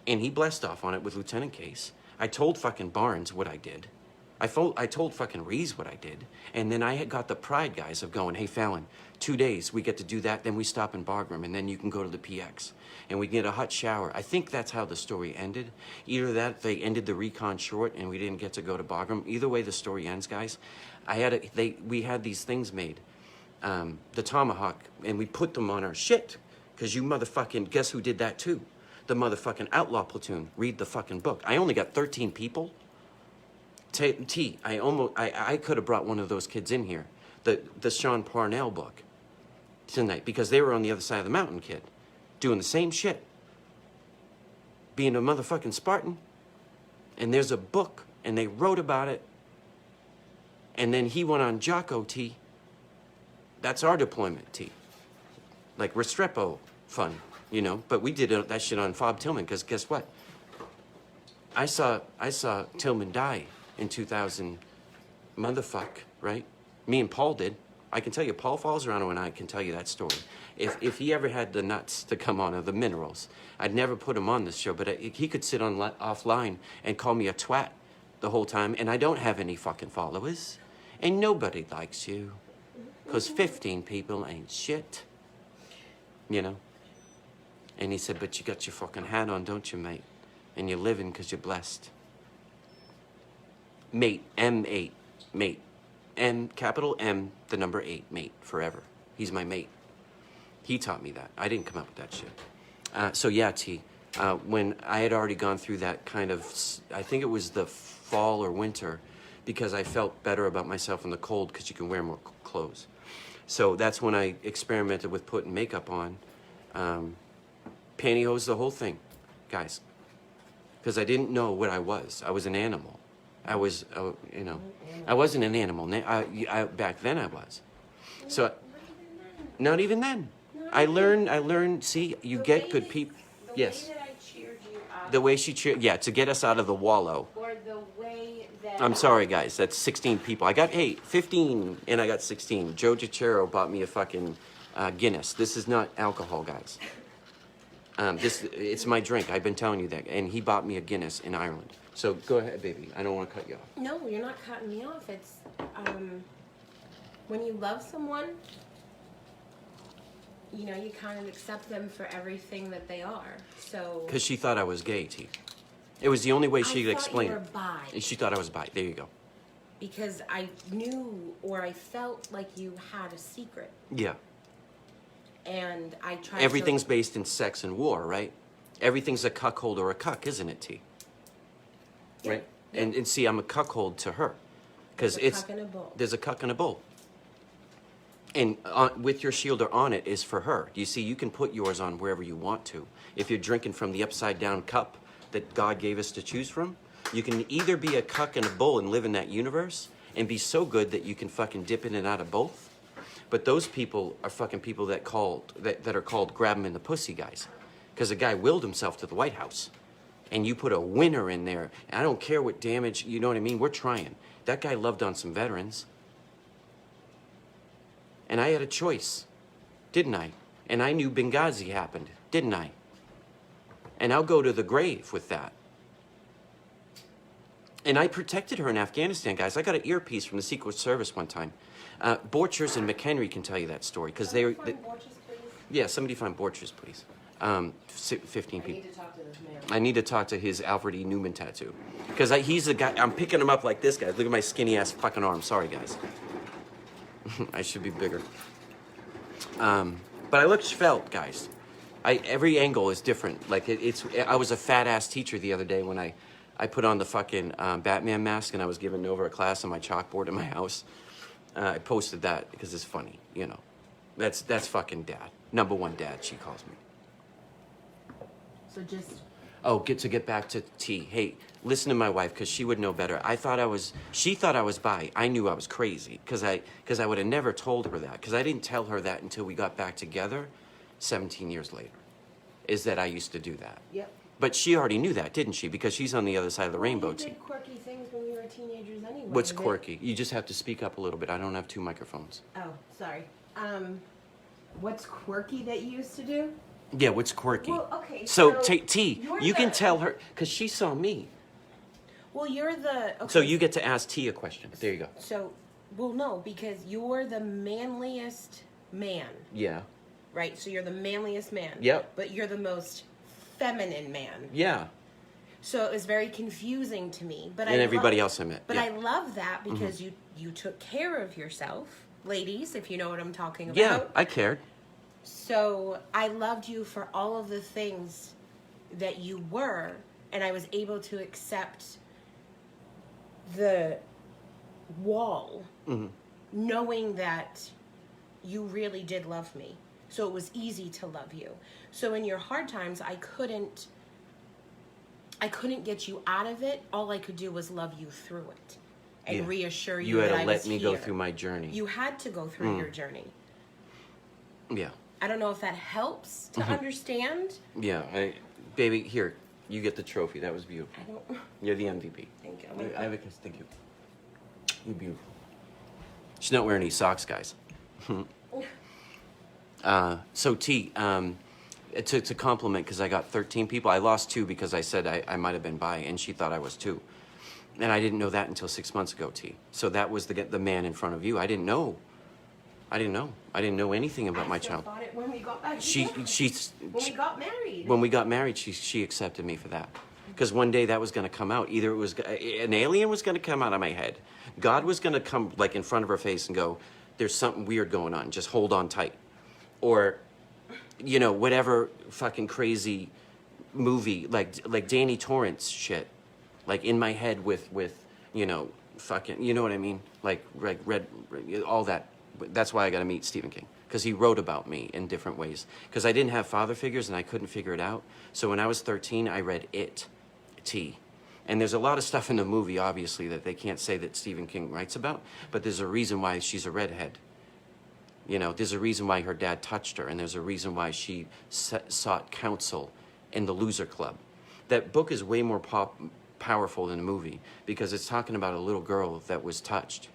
and he blessed off on it with Lieutenant Case. I told fucking Barnes what I did. I told fucking Reeves what I did. And then I had got the pride, guys, of going, hey, Fallon, 2 days, we get to do that, then we stop in Bagram, and then you can go to the PX. And we get a hot shower. I think that's how the story ended. Either that, they ended the recon short, and we didn't get to go to Bagram. Either way the story ends, guys. We had these things made. The Tomahawk, and we put them on our shit. Because you motherfucking, guess who did that too? The motherfucking Outlaw Platoon. Read the fucking book. I only got 13 people. I could have brought one of those kids in here. The Sean Parnell book. Tonight. Because they were on the other side of the mountain, kid. Doing the same shit. Being a motherfucking Spartan. And there's a book, and they wrote about it. And then he went on Jocko, T. That's our deployment, T. Like Restrepo fun, you know? But we did that shit on Fob Tillman, because guess what? I saw Tillman die in 2000, motherfuck, right? Me and Paul did. I can tell you, Paul Falzerano and I can tell you that story. If he ever had the nuts to come on, or the minerals, I'd never put him on this show, but he could sit on offline and call me a twat the whole time, and I don't have any fucking followers, and nobody likes you, because 15 people ain't shit, you know? And he said, but you got your fucking hat on, don't you, mate? And you're living because you're blessed. Mate, M8, mate. M, capital M, the number 8, mate, forever. He's my mate. He taught me that. I didn't come up with that shit. So yeah, T, when I had already gone through that kind of, I think it was the fall or winter, because I felt better about myself in the cold because you can wear more clothes. So that's when I experimented with putting makeup on. Pantyhose, the whole thing, guys. Because I didn't know what I was. I was an animal. I was, you know, I wasn't an animal. Back then I was. So, not even then. I learned, see, you get good people. Yes. The way that I cheered you up. The way she cheered, yeah, to get us out of the wallow. Or the way that... I'm sorry, guys, that's 16 people. I got 15, and I got 16. Joe Gichero bought me a fucking Guinness. This is not alcohol, guys. It's my drink. I've been telling you that. And he bought me a Guinness in Ireland. So go ahead, baby. I don't want to cut you off. No, you're not cutting me off. It's, when you love someone, you know, you kind of accept them for everything that they are. So... Because she thought I was gay, T. It was the only way she could explain it. I thought you were bi. She thought I was bi. There you go. Because I knew, or I felt like you had a secret. Yeah. And I tried Everything's based in sex and war, right? Everything's a cuckold or a cuck, isn't it, T? Yeah. Right? Yeah. And see, I'm a cuckold to her. Because There's a cuck and a bull. There's a cuck and a bull. And with your shielder on it is for her. You see, you can put yours on wherever you want to. If you're drinking from the upside down cup that God gave us to choose from, you can either be a cuck and a bull and live in that universe and be so good that you can fucking dip in and out of both. But those people are fucking people that are called grab 'em in the pussy guys. Because a guy willed himself to the White House. And you put a winner in there. I don't care what damage, you know what I mean? We're trying. That guy loved on some veterans. And I had a choice, didn't I? And I knew Benghazi happened, didn't I? And I'll go to the grave with that. And I protected her in Afghanistan, guys. I got an earpiece from the Secret Service one time. Borchers and McHenry can tell you that story. Because they yeah, somebody find Borchers, please. 15 people. I need to talk to this man. I need to talk to his Alfred E. Newman tattoo. Because he's the guy, I'm picking him up like this, guys. Look at my skinny ass fucking arm. Sorry, guys. I should be bigger. But I look svelte, guys. Every angle is different. Like, I was a fat ass teacher the other day when I put on the fucking Batman mask and I was giving Nova a class on my chalkboard in my house. I posted that because it's funny, you know. That's fucking dad. Number one dad, she calls me. So just... Oh, to get back to T. Hey, listen to my wife, because she would know better. She thought I was bi. I knew I was crazy, because I would have never told her that, because I didn't tell her that until we got back together 17 years later, is that I used to do that. Yep. But she already knew that, didn't she? Because she's on the other side of the rainbow, You T. did quirky things when you were teenagers anyway. What's quirky? You just have to speak up a little bit. I don't have 2 microphones. Oh, sorry. What's quirky that you used to do? Yeah, what's quirky? Well, okay, So, so T, you can tell her, because she saw me. Well, you're the... Okay. So you get to ask T a question. There you go. So, well, no, because you're the manliest man. Yeah. Right? So you're the manliest man. Yep. But you're the most feminine man. Yeah. So it was very confusing to me. But And everybody else I met. But yeah. I love that because you took care of yourself. Ladies, if you know what I'm talking about. Yeah, I cared. So I loved you for all of the things that you were, and I was able to accept the wall, knowing that you really did love me. So it was easy to love you. So in your hard times, I couldn't get you out of it. All I could do was love you through it and reassure you that I was here. You had to let me go through my journey. You had to go through your journey. Yeah. I don't know if that helps to understand. Yeah, baby, here, you get the trophy. That was beautiful. I don't... You're the MVP. Thank you. I have a kiss. Thank you. You're beautiful. She's not wearing any socks, guys. So T, to compliment, because I got 13 people. I lost 2 because I said I might have been bi, and she thought I was too. And I didn't know that until 6 months ago, T. So that was the man in front of you. I didn't know. I didn't know anything about my child. Thought it when we got back She when we got married. When we got married, she accepted me for that. Because one day that was going to come out. Either it was an alien was going to come out of my head. God was going to come like in front of her face and go, "There's something weird going on. Just hold on tight." Or, you know, whatever fucking crazy movie like Danny Torrance shit, like in my head with you know fucking, you know what I mean, like red all that. That's why I got to meet Stephen King, because he wrote about me in different ways, because I didn't have father figures and I couldn't figure it out. So when I was 13 I read T, and there's a lot of stuff in the movie obviously that they can't say that Stephen King writes about, but there's a reason why she's a redhead. You know, there's a reason why her dad touched her, and there's a reason why she sought counsel in the loser club. That book is way more powerful than the movie, because it's talking about a little girl that was touched.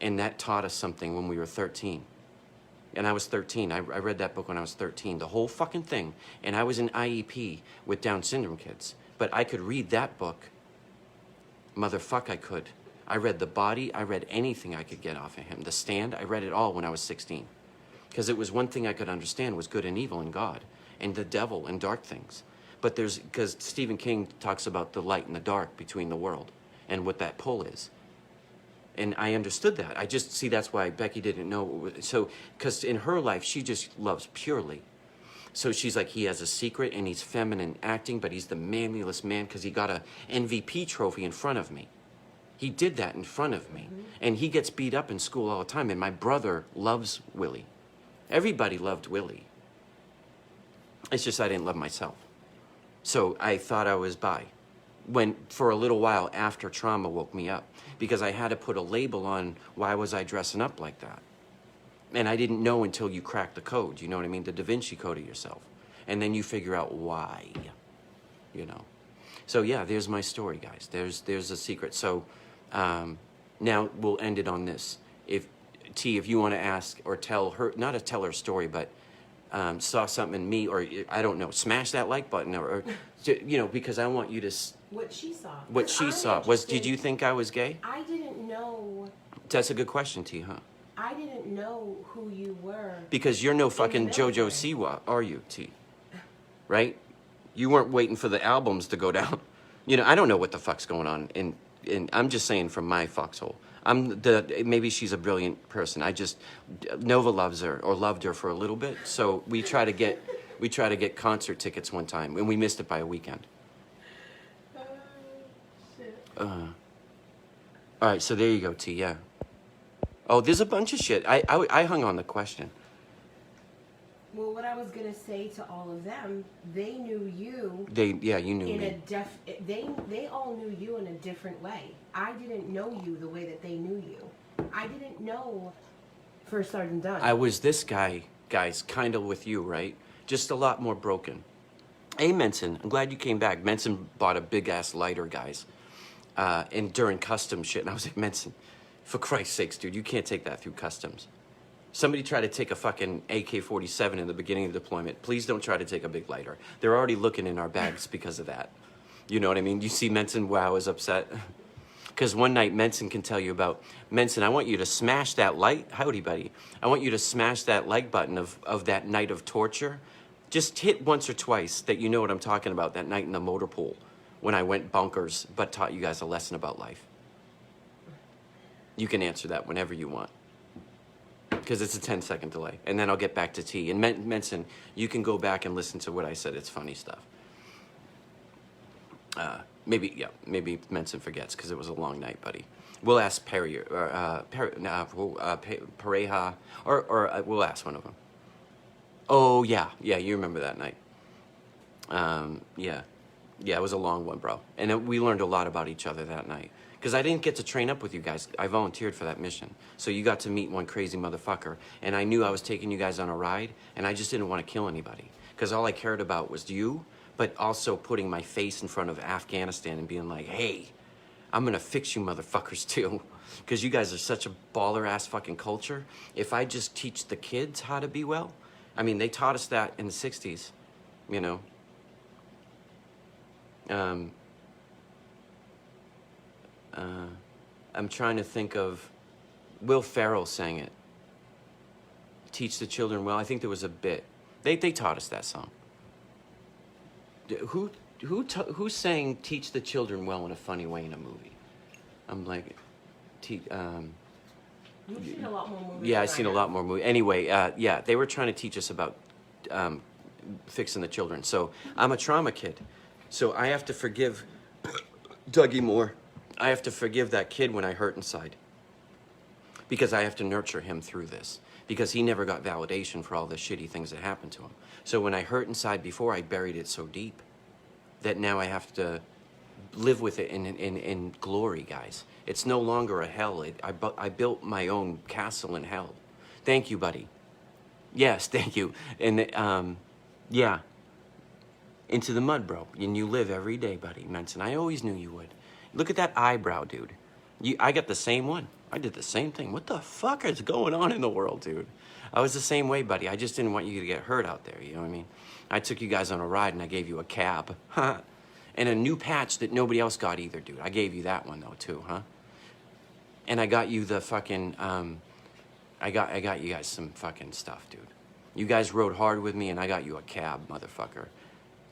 And that taught us something when we were 13. And I was 13. I read that book when I was 13, the whole fucking thing. And I was in IEP with Down syndrome kids. But I could read that book. Motherfuck, I could. I read The Body. I read anything I could get off of him. The Stand. I read it all when I was 16. Because it was one thing I could understand was good and evil and God and the devil and dark things. But because Stephen King talks about the light and the dark between the world and what that pull is. And I understood that. I just, see, that's why Becky didn't know. So, because in her life, she just loves purely. So she's like, he has a secret and he's feminine acting, but he's the manliest man because he got a MVP trophy in front of me. He did that in front of me. Mm-hmm. And he gets beat up in school all the time. And my brother loves Willie. Everybody loved Willie. It's just I didn't love myself. So I thought I was bi. When, for a little while after trauma woke me up, because I had to put a label on why was I dressing up like that. And I didn't know until you crack the code, you know what I mean? The Da Vinci Code of yourself. And then you figure out why, you know. So yeah, there's my story, guys. There's a secret. So now we'll end it on this. If you want to ask or tell her, not to tell her story, but saw something in me, or I don't know, smash that like button, or you know, because I want you to. What she saw. What she saw was. Did you think I was gay? I didn't know. That's a good question, T, huh? I didn't know who you were. Because you're no fucking JoJo Siwa, are you, T? Right? You weren't waiting for the albums to go down. You know, I don't know what the fuck's going on, and I'm just saying from my foxhole. Maybe she's a brilliant person. Nova loves her, or loved her for a little bit. So we try to get concert tickets one time, and we missed it by a weekend. Shit. All right, so there you go, T. Yeah. Oh, there's a bunch of shit. I hung on the question. Well, what I was gonna say to all of them, they knew you. You knew me. They all knew you in a different way. I didn't know you the way that they knew you. I didn't know First Sergeant Dunn. I was this guy, guys, kind of with you, right? Just a lot more broken. Hey, Menson, I'm glad you came back. Menson bought a big-ass lighter, guys, and during customs shit. And I was like, Menson, for Christ's sakes, dude, you can't take that through customs. Somebody tried to take a fucking AK-47 in the beginning of deployment. Please don't try to take a big lighter. They're already looking in our bags because of that. You know what I mean? You see Menson, wow, is upset. Because one night, Menson can tell you about, Menson, I want you to smash that howdy, buddy. I want you to smash that like button of that night of torture. Just hit once or twice that you know what I'm talking about, that night in the motor pool when I went bonkers but taught you guys a lesson about life. You can answer that whenever you want, because it's a 10-second delay. And then I'll get back to T. And Menson, you can go back and listen to what I said. It's funny stuff. Maybe Menson forgets because it was a long night, buddy. We'll ask Perry or Pareja, or we'll ask one of them. Oh, yeah, you remember that night. Yeah, it was a long one, bro. And we learned a lot about each other that night. Because I didn't get to train up with you guys. I volunteered for that mission. So you got to meet one crazy motherfucker. And I knew I was taking you guys on a ride, and I just didn't want to kill anybody. Because all I cared about was you, but also putting my face in front of Afghanistan and being like, hey, I'm going to fix you motherfuckers too. Because you guys are such a baller-ass fucking culture. If I just teach the kids how to be well, I mean, they taught us that in the 60s, you know. I'm trying to think of, Will Ferrell sang it. Teach the Children Well. I think there was a bit. They taught us that song. Who sang Teach the Children Well in a funny way in a movie? I'm like, You've seen a lot more movies. yeah, than I've seen a have. lot more movies. Anyway, yeah, they were trying to teach us about fixing the children. So I'm a trauma kid. So I have to forgive Dougie Moore. I have to forgive that kid when I hurt inside. Because I have to nurture him through this. Because he never got validation for all the shitty things that happened to him. So when I hurt inside before, I buried it so deep that now I have to live with it in glory, guys. It's no longer a hell. I built my own castle in hell. Thank you, buddy. Yes, thank you. And yeah, into the mud, bro. And you live every day, buddy. Menson, I always knew you would. Look at that eyebrow, dude. I got the same one. I did the same thing. What the fuck is going on in the world, dude? I was the same way, buddy. I just didn't want you to get hurt out there, you know what I mean? I took you guys on a ride and I gave you a cab. And a new patch that nobody else got either, dude. I gave you that one, though, too, huh? And I got you the fucking, I got you guys some fucking stuff, dude. You guys rode hard with me and I got you a cab, motherfucker.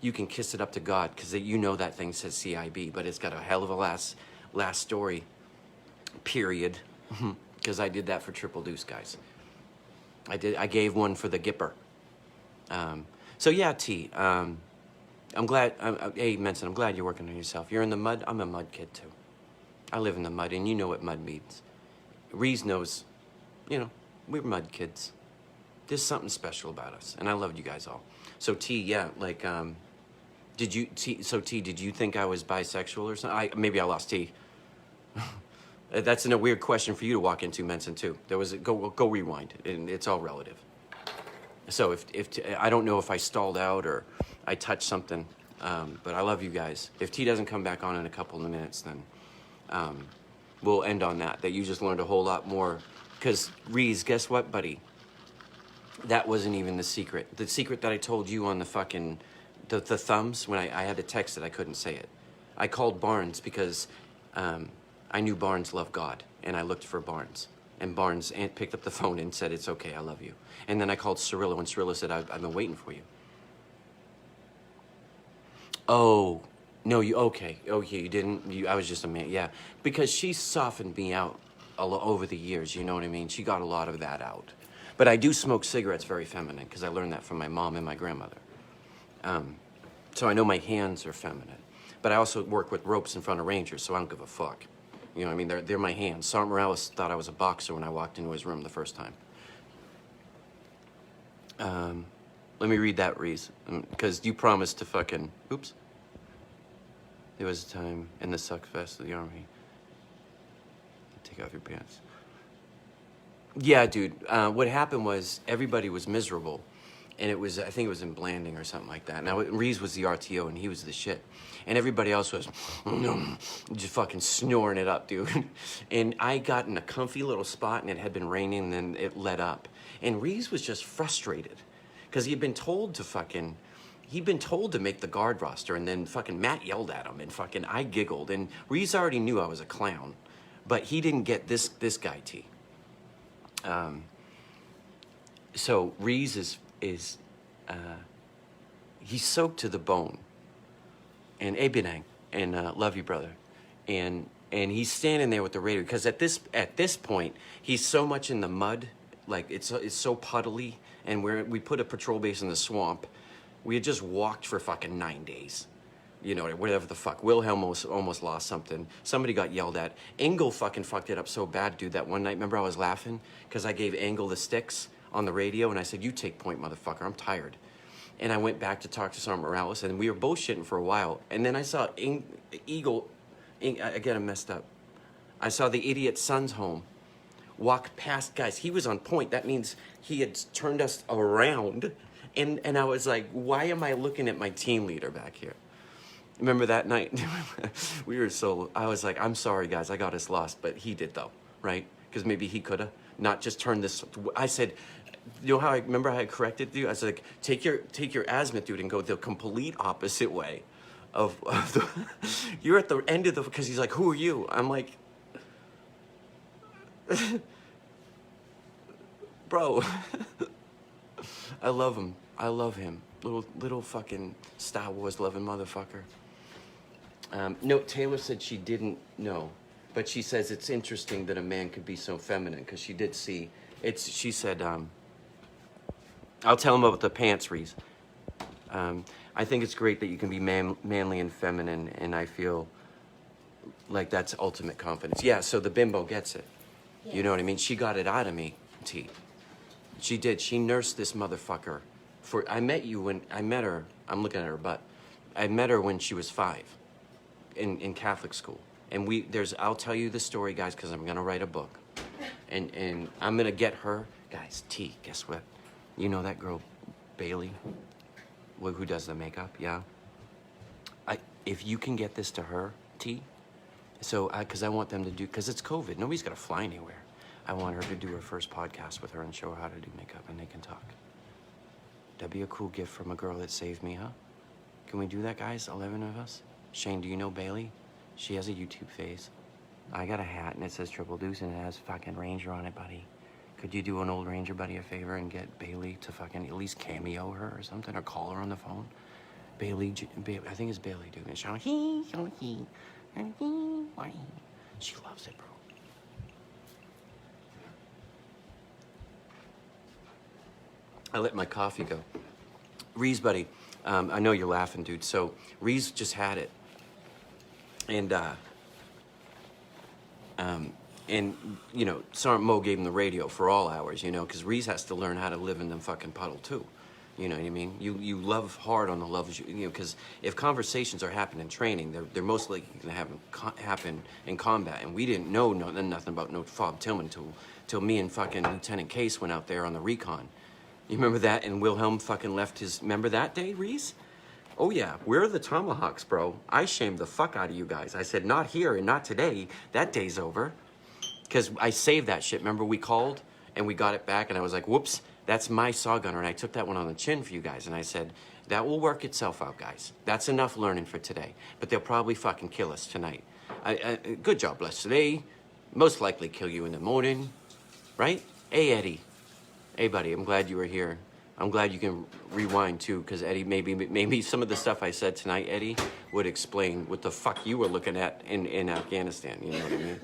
You can kiss it up to God, because you know that thing says CIB, but it's got a hell of a last story, period. Because I did that for Triple Deuce, guys. I gave one for the Gipper. So yeah, T, I'm glad, hey, Menson, I'm glad you're working on yourself. You're in the mud, I'm a mud kid too. I live in the mud, and you know what mud means. Reese knows, you know, we're mud kids. There's something special about us, and I loved you guys all. So T, yeah, like, did you think I was bisexual or something? Maybe I lost T. That's a weird question for you to walk into, Menson, too. There was go rewind, and it's all relative. So if I don't know if I stalled out or I touched something, but I love you guys. If T doesn't come back on in a couple of minutes, then we'll end on that. That you just learned a whole lot more. Because Reese, guess what, buddy? That wasn't even the secret. The secret that I told you on the fucking the thumbs when I had to text it, I couldn't say it. I called Barnes because I knew Barnes loved God, and I looked for Barnes. And Barnes picked up the phone and said, "It's okay, I love you." And then I called Cirillo, and Cirillo said, I've been waiting for you. Oh, no, okay, you didn't, I was just a man, yeah. Because she softened me out over the years, you know what I mean? She got a lot of that out. But I do smoke cigarettes very feminine, because I learned that from my mom and my grandmother. So I know my hands are feminine. But I also work with ropes in front of rangers, so I don't give a fuck. You know what I mean? They're my hands. Sergeant Morales thought I was a boxer when I walked into his room the first time. Let me read that, Reese, because you promised to fucking, oops. There was a time in the suck fest of the Army. Take off your pants. Yeah, dude, what happened was everybody was miserable. And it was, I think it was in Blanding or something like that. Now, Reese was the RTO, and he was the shit. And everybody else was just fucking snoring it up, dude. And I got in a comfy little spot, and it had been raining, and then it let up. And Reese was just frustrated. Because he'd been told to make the guard roster, and then fucking Matt yelled at him, and fucking I giggled. And Reese already knew I was a clown. But he didn't get this guy, T. So Reese is he's soaked to the bone, and Ebinang, and love you, brother, and he's standing there with the radio, because at this point he's so much in the mud, like it's so puddly, and we put a patrol base in the swamp. We had just walked for fucking 9 days, you know, whatever the fuck. Wilhelm almost lost something. Somebody got yelled at. Engel fucking fucked it up so bad, dude, that one night, remember I was laughing because I gave Engel the sticks on the radio, and I said, "You take point, motherfucker, I'm tired." And I went back to talk to Sergeant Morales, and we were both shitting for a while. And then I saw Eagle, again, I'm messed up. I saw the idiot son's home walk past, guys, he was on point. That means he had turned us around. And I was like, why am I looking at my team leader back here? Remember that night? I was like, I'm sorry, guys, I got us lost. But he did, though, right? Because maybe he could have not just turned this. I said, you know how remember how I corrected you? I was like, take your azimuth, dude, and go the complete opposite way. the, you're at the end of the, because he's like, who are you? I'm like, bro, I love him. I love him. Little fucking Star Wars loving motherfucker. No, Taylor said she didn't know, but she says it's interesting that a man could be so feminine, because she did see, she said, I'll tell him about the pants, Reese. I think it's great that you can be manly and feminine, and I feel like that's ultimate confidence. Yeah, so the bimbo gets it. Yeah. You know what I mean? She got it out of me, T. She did. She nursed this motherfucker. I met her, I'm looking at her butt. I met her when she was 5 in Catholic school. And I'll tell you the story, guys, because I'm going to write a book. And I'm going to get her. Guys, T, guess what? You know that girl, Bailey? Who does the makeup? Yeah. If you can get this to her, T, so because I want them to do, because it's COVID, nobody's got to fly anywhere. I want her to do her first podcast with her and show her how to do makeup, and they can talk. That'd be a cool gift from a girl that saved me, huh? Can we do that, guys? 11 of us? Shane, do you know Bailey? She has a YouTube phase. I got a hat and it says Triple Deuce and it has fucking Ranger on it, buddy. Could you do an old Ranger buddy a favor and get Bailey to fucking at least cameo her or something, or call her on the phone? Bailey, I think it's Bailey, dude. And she loves it, bro. I let my coffee go. Reese, buddy, I know you're laughing, dude. So Reese just had it, and you know, Sergeant Mo gave him the radio for all hours, you know, because Reese has to learn how to live in them fucking puddle too. You know what I mean? You love hard on the love, you know, because if conversations are happening in training, they're most likely going to happen in combat. And we didn't know nothing about no Fob Tillman till me and fucking Lieutenant Case went out there on the recon. You remember that? And Wilhelm fucking left his... Remember that day, Reese? Oh, yeah. Where are the Tomahawks, bro? I shamed the fuck out of you guys. I said, not here and not today. That day's over. Because I saved that shit. Remember we called and we got it back and I was like, whoops, that's my saw gunner. And I took that one on the chin for you guys. And I said, that will work itself out, guys. That's enough learning for today. But they'll probably fucking kill us tonight. Good job, Les. They most likely kill you in the morning. Right? Hey, Eddie. Hey, buddy, I'm glad you were here. I'm glad you can rewind, too, because Eddie, maybe some of the stuff I said tonight, Eddie, would explain what the fuck you were looking at in Afghanistan, you know what I mean?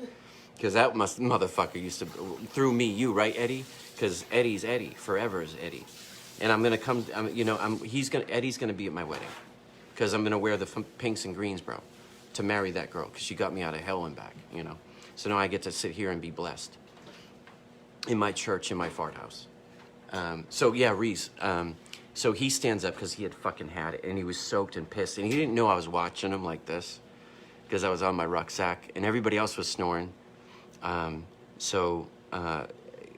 Because that motherfucker used to, through me, you, right, Eddie? Because Eddie's Eddie, forever is Eddie. And I'm going to come, Eddie's going to be at my wedding. Because I'm going to wear the pinks and greens, bro, to marry that girl, because she got me out of hell and back, you know? So now I get to sit here and be blessed in my church, in my fart house. So yeah, Reese, so he stands up because he had fucking had it and he was soaked and pissed and he didn't know I was watching him like this because I was on my rucksack and everybody else was snoring.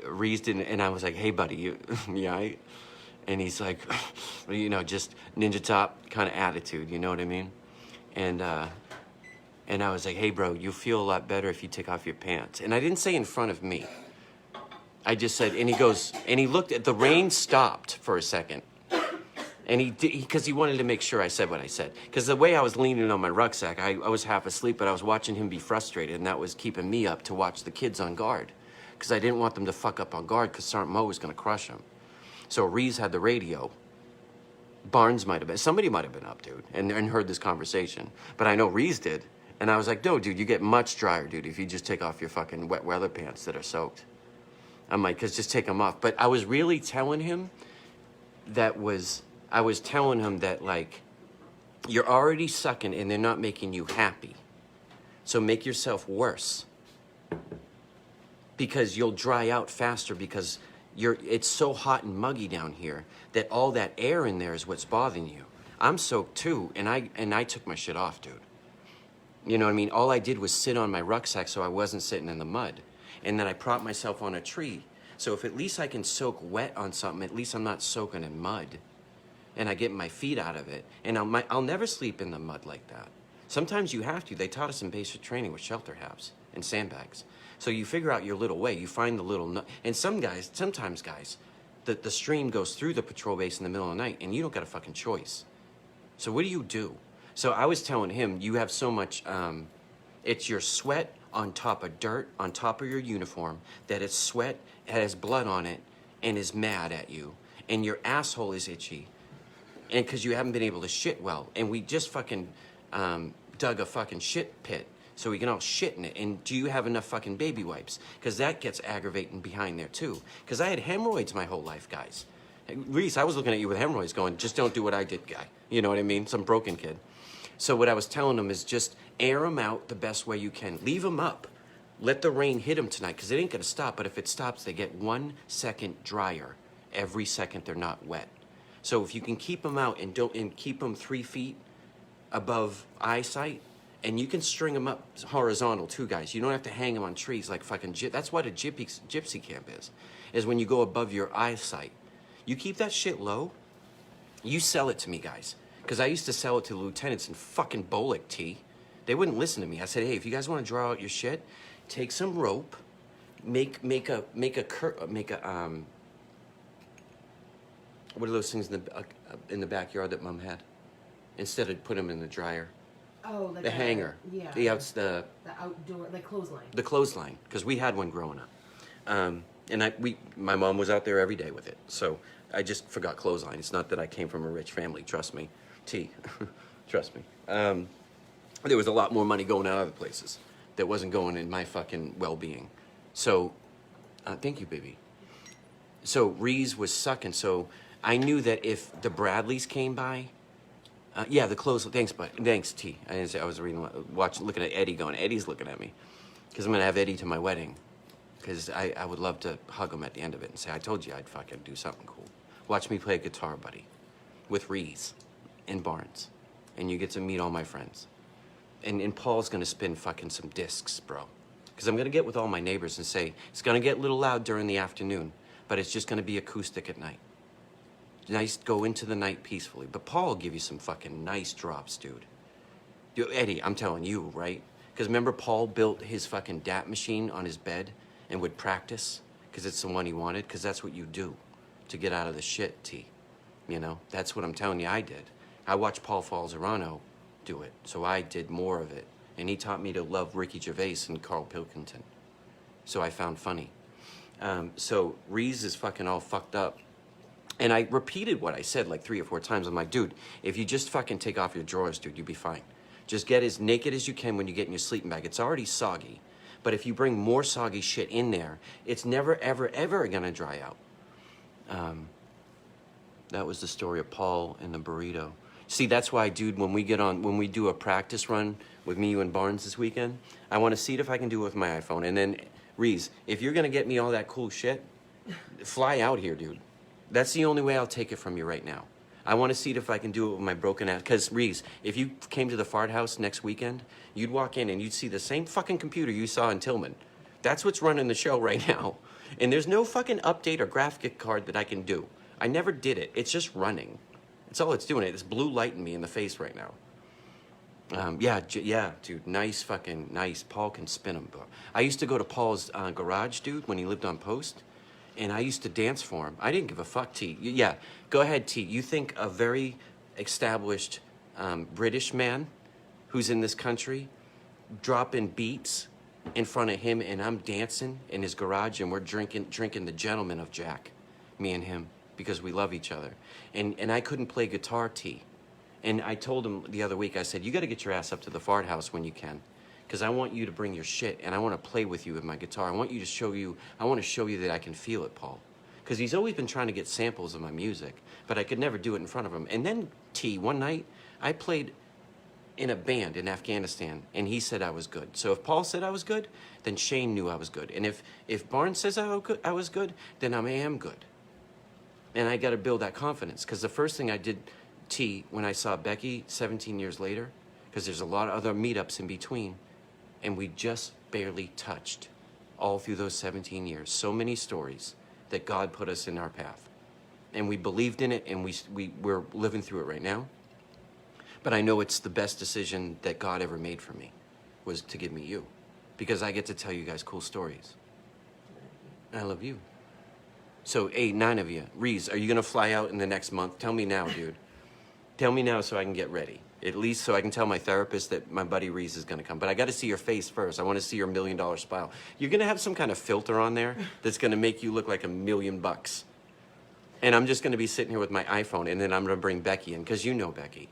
Reese didn't, and I was like, hey buddy, you right? And he's like, you know, just ninja top kind of attitude, you know what I mean? And I was like, hey bro, you'll feel a lot better if you take off your pants. And I didn't say in front of me. I just said, and he goes, and he looked at, the rain stopped for a second. And because he wanted to make sure I said what I said. Because the way I was leaning on my rucksack, I was half asleep, but I was watching him be frustrated, and that was keeping me up to watch the kids on guard. Because I didn't want them to fuck up on guard, because Sergeant Mo was going to crush them. So Reese had the radio. Barnes might have been, somebody might have been up, dude, and heard this conversation. But I know Reese did. And I was like, no, dude, you get much drier, dude, if you just take off your fucking wet weather pants that are soaked. I'm like, just take them off. But I was really telling him that like, you're already sucking and they're not making you happy. So make yourself worse. Because you'll dry out faster because it's so hot and muggy down here that all that air in there is what's bothering you. I'm soaked too, and I took my shit off, dude. You know what I mean? All I did was sit on my rucksack so I wasn't sitting in the mud. And then I propped myself on a tree. So if at least I can soak wet on something, at least I'm not soaking in mud. And I get my feet out of it. And I'll never sleep in the mud like that. Sometimes you have to. They taught us in basic training with shelter halves and sandbags. So you figure out your little way. You find the little... And sometimes guys, the stream goes through the patrol base in the middle of the night and you don't got a fucking choice. So what do? So I was telling him, you have so much, it's your sweat on top of dirt, on top of your uniform, that it's sweat, has blood on it, and is mad at you. And your asshole is itchy. And because you haven't been able to shit well. And we just fucking dug a fucking shit pit so we can all shit in it. And do you have enough fucking baby wipes? Because that gets aggravating behind there too. Because I had hemorrhoids my whole life, guys. Reese, I was looking at you with hemorrhoids going, just don't do what I did, guy. You know what I mean? Some broken kid. So what I was telling them is just air them out the best way you can. Leave them up. Let the rain hit them tonight, because it ain't going to stop. But if it stops, they get 1 second drier every second they're not wet. So if you can keep them out and keep them 3 feet above eyesight, and you can string them up horizontal too, guys. You don't have to hang them on trees like fucking that's what a gypsy camp is when you go above your eyesight. You keep that shit low, you sell it to me, guys. Because I used to sell it to lieutenants in fucking Bolick, T. They wouldn't listen to me. I said, hey, if you guys want to draw out your shit, take some rope, make a what are those things in the backyard that Mom had? Instead of put them in the dryer. Oh, like the hanger. Yeah. It's the outdoor, the clothesline. The clothesline, because we had one growing up, and my mom was out there every day with it. So I just forgot clothesline. It's not that I came from a rich family. Trust me, T. Trust me. There was a lot more money going out other places that wasn't going in my fucking well-being. So, thank you, baby. So Reese was sucking. So I knew that if the Bradleys came by, yeah, the clothes. Thanks, bud. Thanks, T. I didn't say I was looking at Eddie, going. Eddie's looking at me, because I'm gonna have Eddie to my wedding, because I would love to hug him at the end of it and say, I told you I'd fucking do something cool. Watch me play guitar, buddy, with Reese in Barnes, and you get to meet all my friends, and Paul's gonna spin fucking some discs, bro, because I'm gonna get with all my neighbors and say it's gonna get a little loud during the afternoon, but it's just gonna be acoustic at night. Nice, go into the night peacefully. But Paul will give you some fucking nice drops, dude. Eddie, I'm telling you, right? Because remember Paul built his fucking DAT machine on his bed and would practice because it's the one he wanted? Because that's what you do to get out of the shit, T. You know? That's what I'm telling you I did. I watched Paul Falzerano do it, so I did more of it. And he taught me to love Ricky Gervais and Carl Pilkington. So I found funny. So Reese is fucking all fucked up. And I repeated what I said like 3 or 4 times. I'm like, dude, if you just fucking take off your drawers, dude, you'll be fine. Just get as naked as you can when you get in your sleeping bag. It's already soggy. But if you bring more soggy shit in there, it's never, ever, ever gonna dry out. That was the story of Paul and the burrito. See, that's why, dude, when we do a practice run with me, you, and Barnes this weekend, I want to see if I can do it with my iPhone. And then, Reese, if you're gonna get me all that cool shit, fly out here, dude. That's the only way I'll take it from you right now. I want to see if I can do it with my broken ass. Because, Reese, if you came to the Fart House next weekend, you'd walk in and you'd see the same fucking computer you saw in Tillman. That's what's running the show right now. And there's no fucking update or graphic card that I can do. I never did it. It's just running. That's all it's doing. It's blue lighting me in the face right now. Yeah, dude. Nice. Paul can spin them, bro. I used to go to Paul's garage, dude, when he lived on Post. And I used to dance for him. I didn't give a fuck, T. Yeah, go ahead, T. You think a very established British man who's in this country dropping beats in front of him, and I'm dancing in his garage, and we're drinking the Gentleman of Jack, me and him, because we love each other. And I couldn't play guitar, T. And I told him the other week, I said, you got to get your ass up to the Fart House when you can. Because I want you to bring your shit, and I want to play with you with my guitar. I want to show you that I can feel it, Paul. Because he's always been trying to get samples of my music, but I could never do it in front of him. And then, T, one night, I played in a band in Afghanistan, and he said I was good. So if Paul said I was good, then Shane knew I was good. And if Barnes says I was good, then I am good. And I got to build that confidence. Because the first thing I did, T, when I saw Becky 17 years later, because there's a lot of other meetups in between, and we just barely touched all through those 17 years. So many stories that God put us in our path. And we believed in it, and we're living through it right now. But I know it's the best decision that God ever made for me, was to give me you. Because I get to tell you guys cool stories. I love you. So, 8, 9 of you. Reese, are you going to fly out in the next month? Tell me now, dude. Tell me now so I can get ready. At least so I can tell my therapist that my buddy Reese is going to come. But I got to see your face first. I want to see your $1 million smile. You're going to have some kind of filter on there that's going to make you look like $1,000,000. And I'm just going to be sitting here with my iPhone, and then I'm going to bring Becky in, because you know Becky.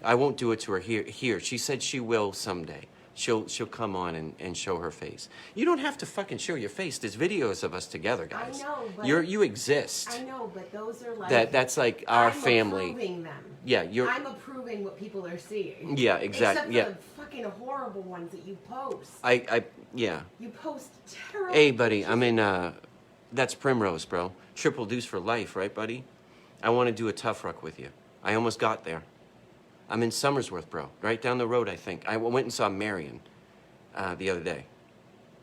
I won't do it to her here. She said she will someday. She'll come on and show her face. You don't have to fucking show your face. There's videos of us together, guys. I know, but you exist. I know, but those are like that's like our I'm family. Approving them. Yeah, I'm approving what people are seeing. Yeah, exactly. Except for the fucking horrible ones that you post. Yeah. You post terrible. Hey, buddy, I'm in. That's Primrose, bro. Triple deuce for life, right, buddy? I want to do a tough ruck with you. I almost got there. I'm in Somersworth, bro. Right down the road, I think. I went and saw Marion the other day.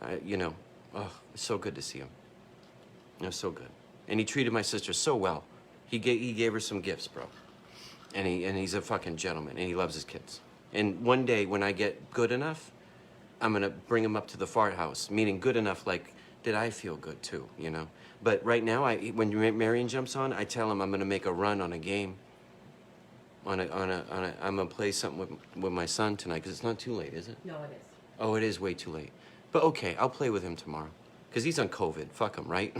It's so good to see him. It was so good. And he treated my sister so well. He gave her some gifts, bro. And he's a fucking gentleman, and he loves his kids. And one day, when I get good enough, I'm going to bring him up to the fart house, meaning good enough, like, did I feel good, too, you know? But right now, when Marion jumps on, I tell him I'm going to make a run on a game. I'm gonna play something with my son tonight, because it's not too late, is it? No, it is. Oh, it is way too late. But okay, I'll play with him tomorrow, because he's on COVID. Fuck him, right?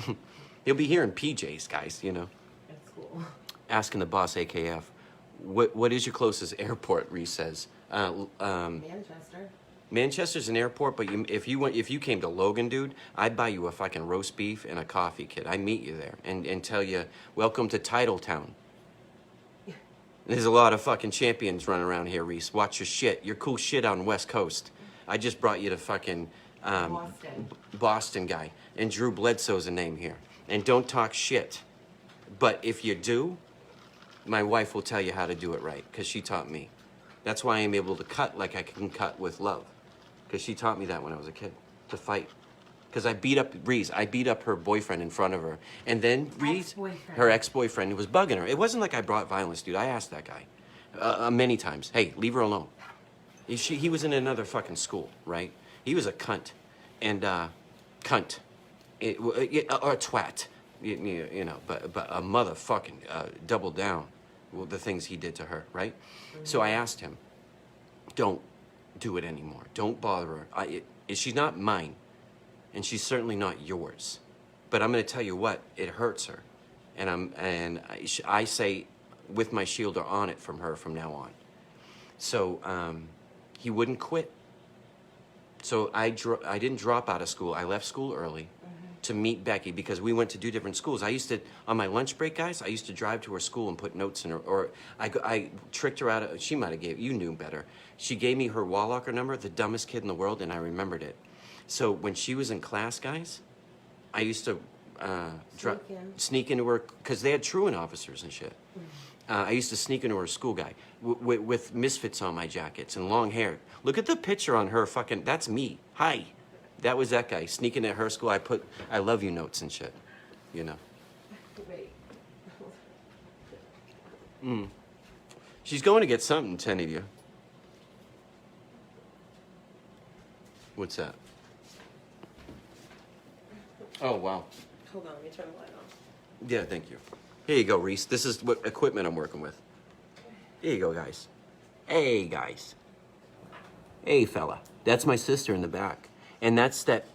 He'll be here in PJs, guys. You know. That's cool. Asking the boss, AKF, what is your closest airport? Reese says. Manchester. Manchester's an airport, but if you came to Logan, dude, I'd buy you a fucking roast beef and a coffee, kid. I'd meet you there and tell you, welcome to Titletown. There's a lot of fucking champions running around here, Reese. Watch your shit. You're cool shit out on West Coast. I just brought you to fucking Boston guy. And Drew Bledsoe's a name here. And don't talk shit. But if you do, my wife will tell you how to do it right, because she taught me. That's why I'm able to cut like I can cut with love. Because she taught me that when I was a kid, to fight. Because I beat up Reese. I beat up her boyfriend in front of her. And then Reese, her ex-boyfriend, who was bugging her. It wasn't like I brought violence, dude. I asked that guy many times, hey, leave her alone. He was in another fucking school, right? He was a cunt. And cunt. Or a twat. You know, but a motherfucking double down with the things he did to her, right? Mm-hmm. So I asked him, don't do it anymore. Don't bother her. She's not mine. And she's certainly not yours. But I'm going to tell you what, it hurts her. And I say, with my shield or on it from her from now on. So he wouldn't quit. So I didn't drop out of school. I left school early to meet Becky, because we went to 2 different schools. I used to, on my lunch break, guys, I used to drive to her school and put notes in her, or I tricked her out of, she might have you knew better. She gave me her wall locker number, the dumbest kid in the world, and I remembered it. So when she was in class, guys, I used to sneak into her, because they had truant officers and shit. I used to sneak into her school, guy, with misfits on my jackets and long hair. Look at the picture on her fucking, that's me. Hi. That was that guy, sneaking at her school. I put, I love you notes and shit, you know. Wait. She's going to get something, 10 of you. What's that? Oh, wow. Hold on, let me turn the light on. Yeah, thank you. Here you go, Reese. This is what equipment I'm working with. Here you go, guys. Hey, guys. Hey, fella. That's my sister in the back. And that's that,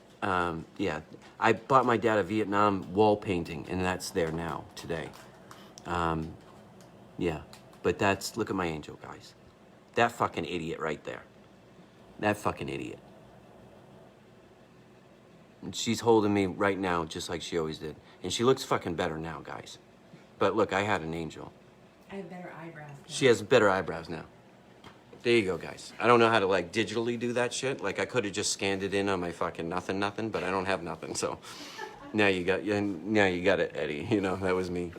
yeah. I bought my dad a Vietnam wall painting, and that's there now, today. Yeah. But that's, look at my angel, guys. That fucking idiot right there. That fucking idiot. And she's holding me right now, just like she always did. And she looks fucking better now, guys. But look, I had an angel. I have better eyebrows now. She has better eyebrows now. There you go, guys. I don't know how to, like, digitally do that shit. Like, I could have just scanned it in on my fucking nothing, but I don't have nothing, so. Now you got it, Eddie. You know, that was me.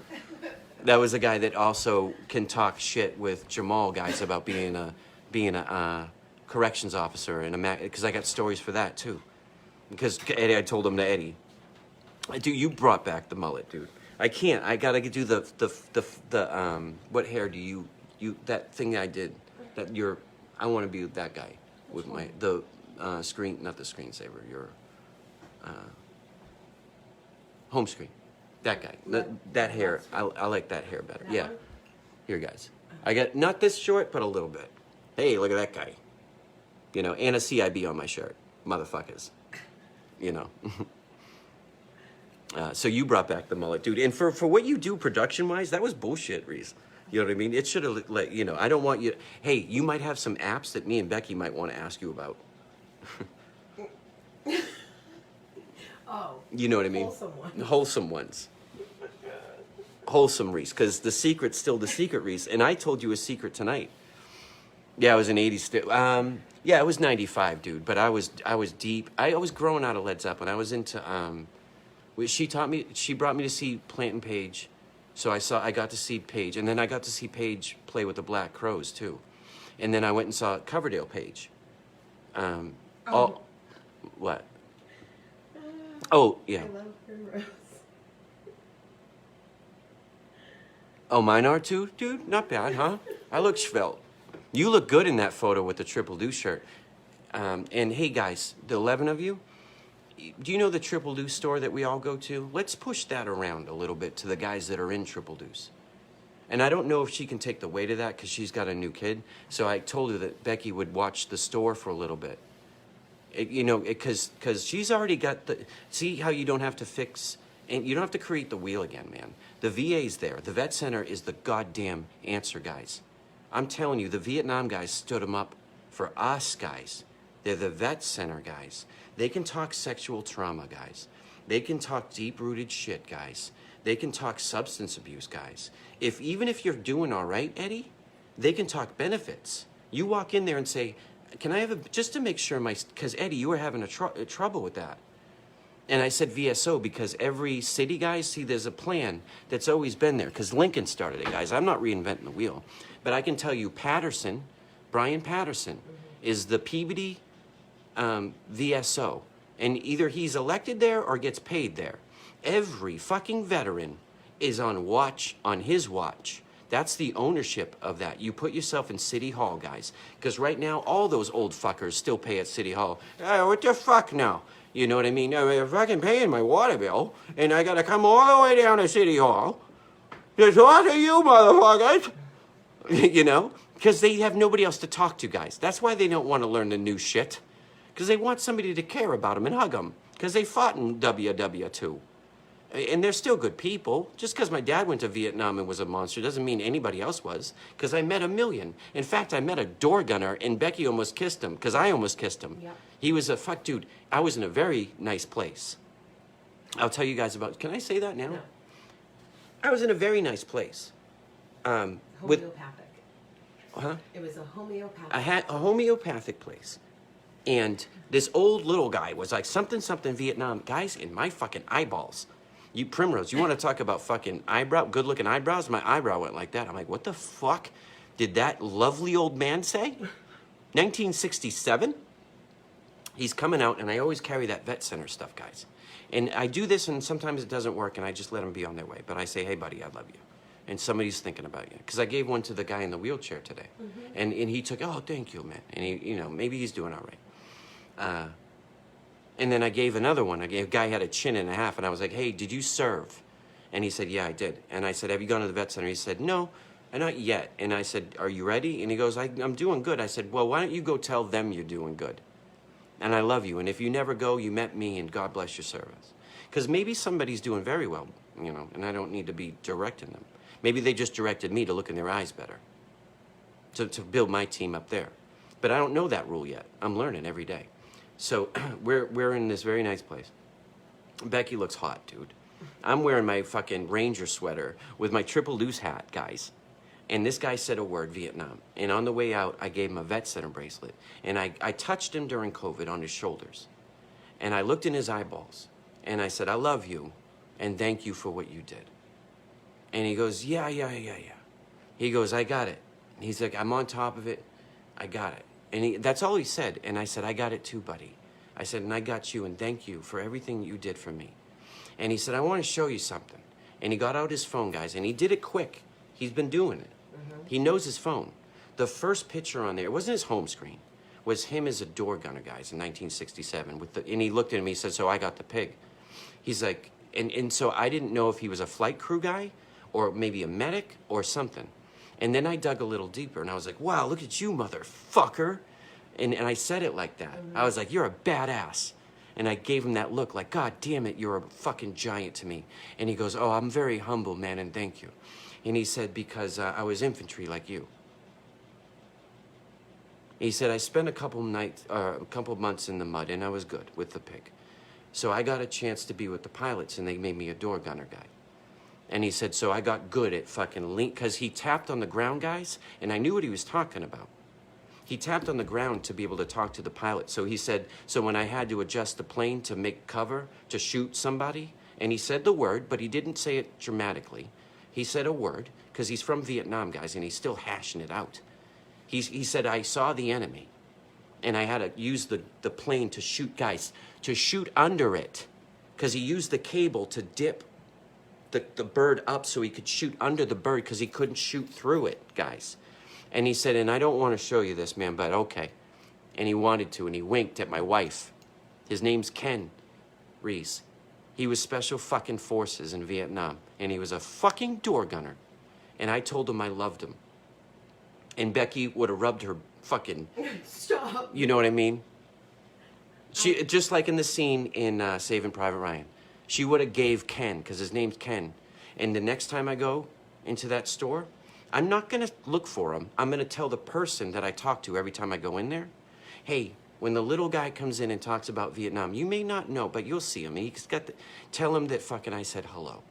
That was a guy that also can talk shit with Jamal, guys, about being a corrections officer and because I got stories for that, too. Because Eddie, I told him to Eddie, dude, you brought back the mullet, dude. I can't. I gotta do the what hair do you that thing I did that I want to be that guy with my screen, not the screensaver, your home screen, that guy, that hair. I like that hair better. Yeah, here, guys. I got not this short, but a little bit. Hey, look at that guy. You know, and a CIB on my shirt. Motherfuckers. You know. So you brought back the mullet, dude. And for what you do production-wise, that was bullshit, Reese. You know what I mean? It should have let, you know, I don't want you, hey, you might have some apps that me and Becky might want to ask you about. Oh. You know what I mean? Wholesome ones. Wholesome ones. Wholesome, Reese, because the secret's still the secret, Reese. And I told you a secret tonight. Yeah, I was an 80s. Yeah, it was 95, dude. But I was deep. I was growing out of Led Zeppelin. I was into, she brought me to see Plant and Page. So I got to see Page. And then I got to see Page play with the Black Crowes, too. And then I went and saw Coverdale Page. What? Oh, yeah. I love Primrose. Oh, mine are too? Dude, not bad, huh? I look svelte. You look good in that photo with the Triple Deuce shirt. And hey, guys, the 11 of you, do you know the Triple Deuce store that we all go to? Let's push that around a little bit to the guys that are in Triple Deuce. And I don't know if she can take the weight of that because she's got a new kid. So I told her that Becky would watch the store for a little bit. Because she's already got the... See how you don't have to fix... And you don't have to create the wheel again, man. The VA's there. The vet center is the goddamn answer, guys. I'm telling you, the Vietnam guys stood them up for us, guys. They're the vet center, guys. They can talk sexual trauma, guys. They can talk deep-rooted shit, guys. They can talk substance abuse, guys. Even if you're doing all right, Eddie, they can talk benefits. You walk in there and say, can I have just to make sure because Eddie, you were having a trouble with that. And I said VSO because every city, guys, see, there's a plan that's always been there because Lincoln started it, guys. I'm not reinventing the wheel. But I can tell you Brian Patterson, is the Peabody VSO. And either he's elected there or gets paid there. Every fucking veteran is on his watch. That's the ownership of that. You put yourself in City Hall, guys. Because right now, all those old fuckers still pay at City Hall. Hey, what the fuck now? You know what I mean? They're fucking paying my water bill, and I gotta come all the way down to City Hall to talk to you motherfuckers. You know? Because they have nobody else to talk to, guys. That's why they don't want to learn the new shit. Because they want somebody to care about them and hug them. Because they fought in WW2. And they're still good people. Just because my dad went to Vietnam and was a monster doesn't mean anybody else was. Because I met a million. In fact, I met a door gunner, and Becky almost kissed him. Because I almost kissed him. Yep. He was dude, I was in a very nice place. I'll tell you guys about, can I say that now? No. I was in a very nice place. Homeopathic. Huh? It was a homeopathic. I had a homeopathic place. And this old little guy was like, something Vietnam. Guys, in my fucking eyeballs. You, Primrose, you want to talk about fucking good-looking eyebrows? My eyebrow went like that. I'm like, what the fuck did that lovely old man say? 1967? He's coming out, and I always carry that vet center stuff, guys. And I do this, and sometimes it doesn't work, and I just let them be on their way. But I say, hey, buddy, I love you. And somebody's thinking about you. Because I gave one to the guy in the wheelchair today. Mm-hmm. And he took, oh, thank you, man. And he, maybe he's doing all right. And then I gave another one. A guy had a chin and a half, and I was like, hey, did you serve? And he said, yeah, I did. And I said, have you gone to the vet center? He said, no, not yet. And I said, are you ready? And he goes, I'm doing good. I said, well, why don't you go tell them you're doing good? And I love you. And if you never go, you met me, and God bless your service. Because maybe somebody's doing very well, and I don't need to be directing them. Maybe they just directed me to look in their eyes better, to build my team up there. But I don't know that rule yet. I'm learning every day. So we're in this very nice place. Becky looks hot, dude. I'm wearing my fucking Ranger sweater with my Triple Deuce hat, guys. And this guy said a word, Vietnam. And on the way out, I gave him a vet center bracelet. And I touched him during COVID on his shoulders. And I looked in his eyeballs. And I said, I love you. And thank you for what you did. And he goes, yeah. He goes, I got it. He's like, I'm on top of it. I got it. And that's all he said. And I said, I got it too, buddy. I said, and I got you, and thank you for everything you did for me. And he said, I want to show you something. And he got out his phone, guys, and he did it quick. He's been doing it. Mm-hmm. He knows his phone. The first picture on there, it wasn't his home screen, was him as a door gunner, guys, in 1967. And he looked at me, he said, so I got the pig. He's like, and so I didn't know if he was a flight crew guy or maybe a medic or something. And then I dug a little deeper, and I was like, wow, look at you, motherfucker. And I said it like that. I was like, you're a badass. And I gave him that look like, God damn it, you're a fucking giant to me. And he goes, oh, I'm very humble, man, and thank you. And he said, because I was infantry like you. He said, I spent a couple months in the mud, and I was good with the pig. So I got a chance to be with the pilots, and they made me a door gunner guy. And he said, so I got good at fucking lean, because he tapped on the ground, guys, and I knew what he was talking about. He tapped on the ground to be able to talk to the pilot. So he said, so when I had to adjust the plane to make cover, to shoot somebody, and he said the word, but he didn't say it dramatically. He said a word, because he's from Vietnam, guys, and he's still hashing it out. He said, I saw the enemy, and I had to use the plane to shoot, guys, to shoot under it, because he used the cable to dip the bird up so he could shoot under the bird, because he couldn't shoot through it, guys. And he said, and I don't want to show you this, man, but okay. And he wanted to, and he winked at my wife. His name's Ken Reese. He was Special fucking Forces in Vietnam, and he was a fucking door gunner. And I told him I loved him. And Becky would have rubbed her fucking... Stop. You know what I mean? She just like in the scene in Saving Private Ryan. She would have gave Ken, because his name's Ken. And the next time I go into that store, I'm not going to look for him. I'm going to tell the person that I talk to every time I go in there, hey, when the little guy comes in and talks about Vietnam, you may not know, but you'll see him. He's got tell him that fucking I said hello.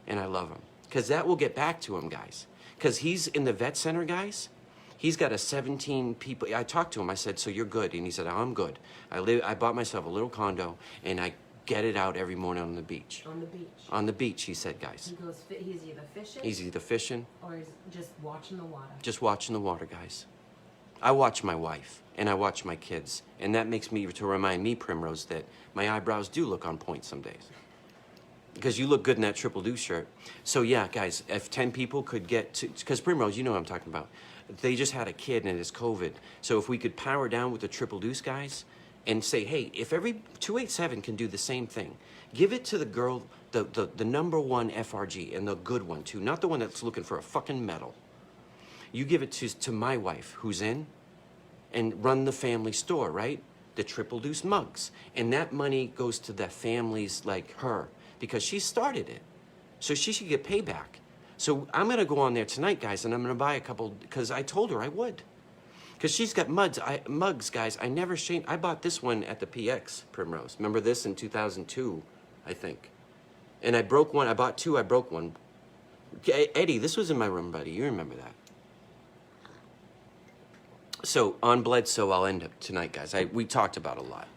And I love him. Because that will get back to him, guys. Because he's in the vet center, guys. He's got 17 people. I talked to him. I said, so you're good? And he said, oh, I'm good. I bought myself a little condo, and I get it out every morning on the beach. On the beach. On the beach, he said, guys. He goes, he's either fishing. He's either fishing. Or he's just watching the water. Just watching the water, guys. I watch my wife, and I watch my kids. And that makes me, to remind me, Primrose, that my eyebrows do look on point some days. Because you look good in that triple deuce shirt. So yeah, guys, if 10 people could get to, because Primrose, you know what I'm talking about. They just had a kid and it's COVID. So if we could power down with the triple deuce guys and say, hey, if every 287 can do the same thing, give it to the girl, the #1 FRG, and the good one too, not the one that's looking for a fucking medal. You give it to my wife, who's in, and run the family store, right? The triple deuce mugs. And that money goes to the families like her, because she started it. So she should get payback. So I'm gonna go on there tonight, guys, and I'm gonna buy a couple, because I told her I would. Because she's got mugs, guys. I never shamed. I bought this one at the PX, Primrose. Remember this in 2002, I think. And I broke one. I bought two. I broke one. Eddie, this was in my room, buddy. You remember that. So on Bledsoe, I'll end up tonight, guys. We talked about a lot.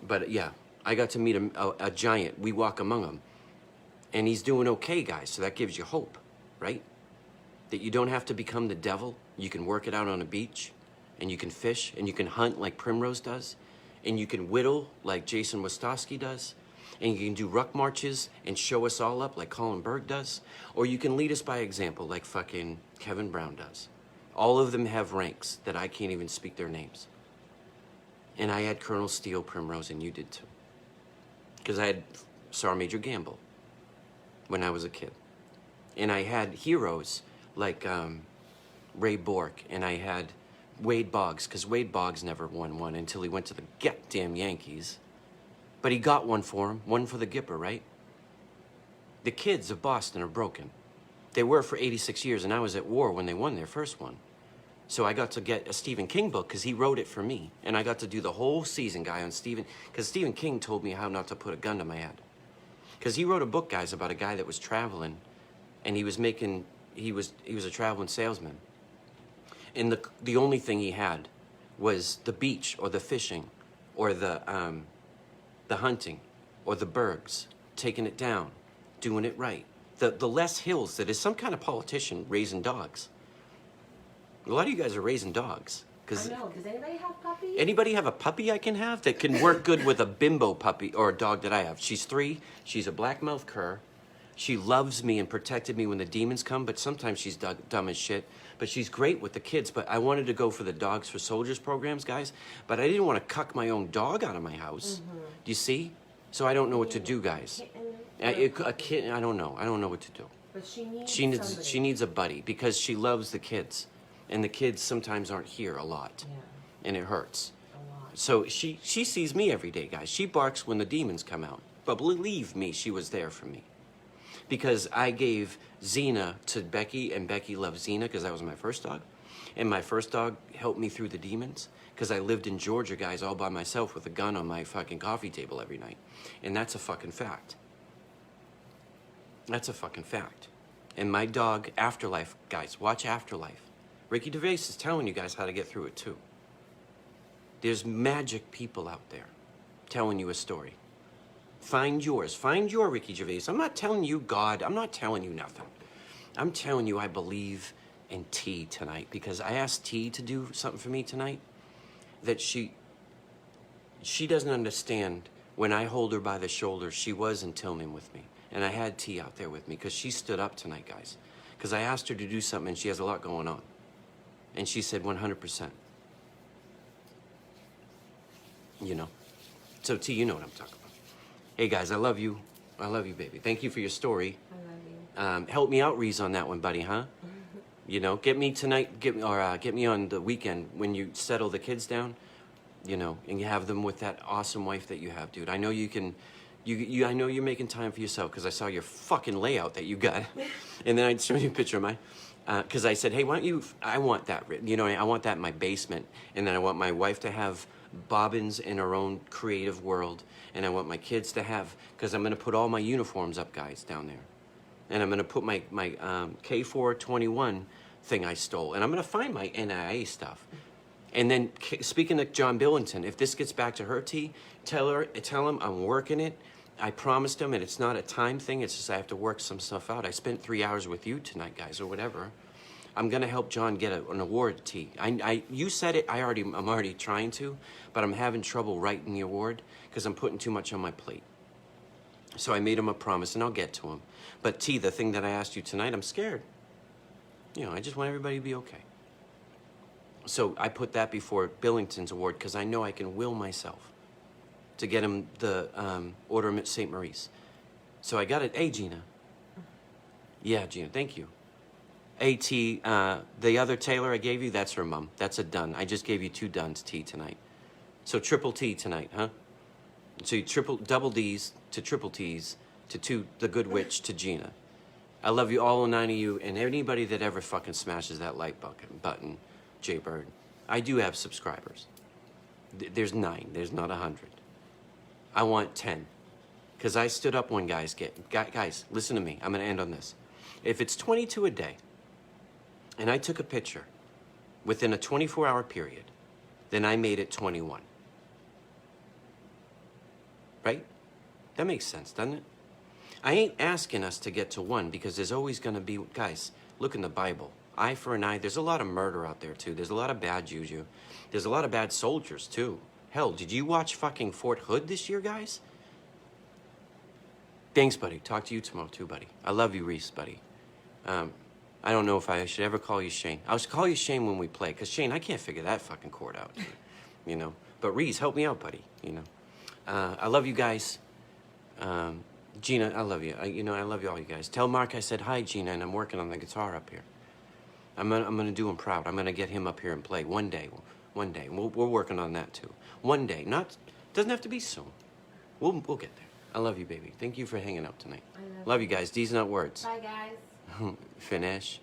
But yeah, I got to meet a giant. We walk among them. And he's doing okay, guys. So that gives you hope, right? That you don't have to become the devil. You can work it out on a beach, and you can fish, and you can hunt like Primrose does, and you can whittle like Jason Wostowski does, and you can do ruck marches and show us all up like Colin Berg does, or you can lead us by example like fucking Kevin Brown does. All of them have ranks that I can't even speak their names. And I had Colonel Steele, Primrose, and you did too. Because I had Sergeant Major Gamble when I was a kid. And I had heroes like Ray Bork, and I had Wade Boggs, because Wade Boggs never won one until he went to the goddamn Yankees. But he got one for him, one for the Gipper, right? The kids of Boston are broken. They were for 86 years, and I was at war when they won their first one. So I got to get a Stephen King book, because he wrote it for me. And I got to do the whole season, guy, on Stephen, because Stephen King told me how not to put a gun to my head. Because he wrote a book, guys, about a guy that was traveling, and he was a traveling salesman. And the only thing he had was the beach, or the fishing, or the hunting, or the bergs, taking it down, doing it right. The less hills that is some kind of politician raising dogs. A lot of you guys are raising dogs. I know. Does anybody have puppies? Anybody have a puppy I can have that can work good with a bimbo puppy or a dog that I have? She's 3. She's a black-mouthed cur. She loves me and protected me when the demons come, but sometimes she's dumb as shit. But she's great with the kids. But I wanted to go for the Dogs for Soldiers programs, guys. But I didn't want to cuck my own dog out of my house. Mm-hmm. Do you see? So I don't know what to do, guys. A kitten, I don't know. I don't know what to do. But she needs somebody. She needs a buddy because she loves the kids, and the kids sometimes aren't here a lot, and it hurts. A lot. So she sees me every day, guys. She barks when the demons come out. But believe me, she was there for me. Because I gave Xena to Becky, and Becky loved Xena because that was my first dog. And my first dog helped me through the demons because I lived in Georgia, guys, all by myself with a gun on my fucking coffee table every night. And that's a fucking fact. That's a fucking fact. And my dog, Afterlife, guys, watch Afterlife. Ricky Gervais is telling you guys how to get through it too. There's magic people out there telling you a story. Find yours. Find your Ricky Gervais. I'm not telling you God. I'm not telling you nothing. I'm telling you I believe in T tonight because I asked T to do something for me tonight that she doesn't understand. When I hold her by the shoulder, she was in Tillman with me. And I had T out there with me because she stood up tonight, guys. Because I asked her to do something and she has a lot going on. And she said 100%. You know. So T, you know what I'm talking about. Hey guys, I love you. I love you, baby. Thank you for your story. I love you. Help me out, Reese, on that one, buddy, huh? You know, get me tonight, get me on the weekend when you settle the kids down, you know, and you have them with that awesome wife that you have, dude. I know you can, I know you're making time for yourself because I saw your fucking layout that you got. And then I'd show you a picture of mine. Because I said, hey, why don't you, I want that, you know, I want that in my basement. And then I want my wife to have bobbins in her own creative world. And I want my kids to have, because I'm going to put all my uniforms up, guys, down there. And I'm going to put my K421 thing I stole. And I'm going to find my NIA stuff. And then, speaking of John Billington, if this gets back to her, T, tell him I'm working it. I promised him, and it's not a time thing. It's just I have to work some stuff out. I spent 3 hours with you tonight, guys, or whatever. I'm going to help John get an award, T. You said it. I'm already trying to, but I'm having trouble writing the award because I'm putting too much on my plate. So I made him a promise, and I'll get to him. But T, the thing that I asked you tonight, I'm scared. You know, I just want everybody to be okay. So I put that before Billington's award because I know I can will myself to get him the Order of St. Maurice. So I got it. Hey, Gina. Yeah, Gina, thank you. A.T., the other Taylor I gave you, that's her mom. That's a done. I just gave you 2 duns, T, tonight. So triple T tonight, huh? So you double D's to triple T's to the Good Witch to Gina. I love you, all 9 of you, and anybody that ever fucking smashes that like button, J-Bird. I do have subscribers. There's 9. There's not 100. I want 10. Because I stood up when guys, listen to me. I'm going to end on this. If it's 22 a day, and I took a picture within a 24-hour period, then I made it 21. Right? That makes sense, doesn't it? I ain't asking us to get to 1 because there's always going to be, guys, look in the Bible. Eye for an eye. There's a lot of murder out there, too. There's a lot of bad juju. There's a lot of bad soldiers, too. Hell, did you watch fucking Fort Hood this year, guys? Thanks, buddy. Talk to you tomorrow, too, buddy. I love you, Reese, buddy. I don't know if I should ever call you Shane. I'll call you Shane when we play, because Shane, I can't figure that fucking chord out, you know. But Reese, help me out, buddy, you know. I love you guys. Gina, I love you. I love you all, you guys. Tell Mark I said hi, Gina, and I'm working on the guitar up here. I'm gonna do him proud. I'm gonna get him up here and play one day. One day. We're working on that too. One day. Doesn't have to be soon. We'll get there. I love you, baby. Thank you for hanging out tonight. Love you guys. These not words. Bye, guys. Finish.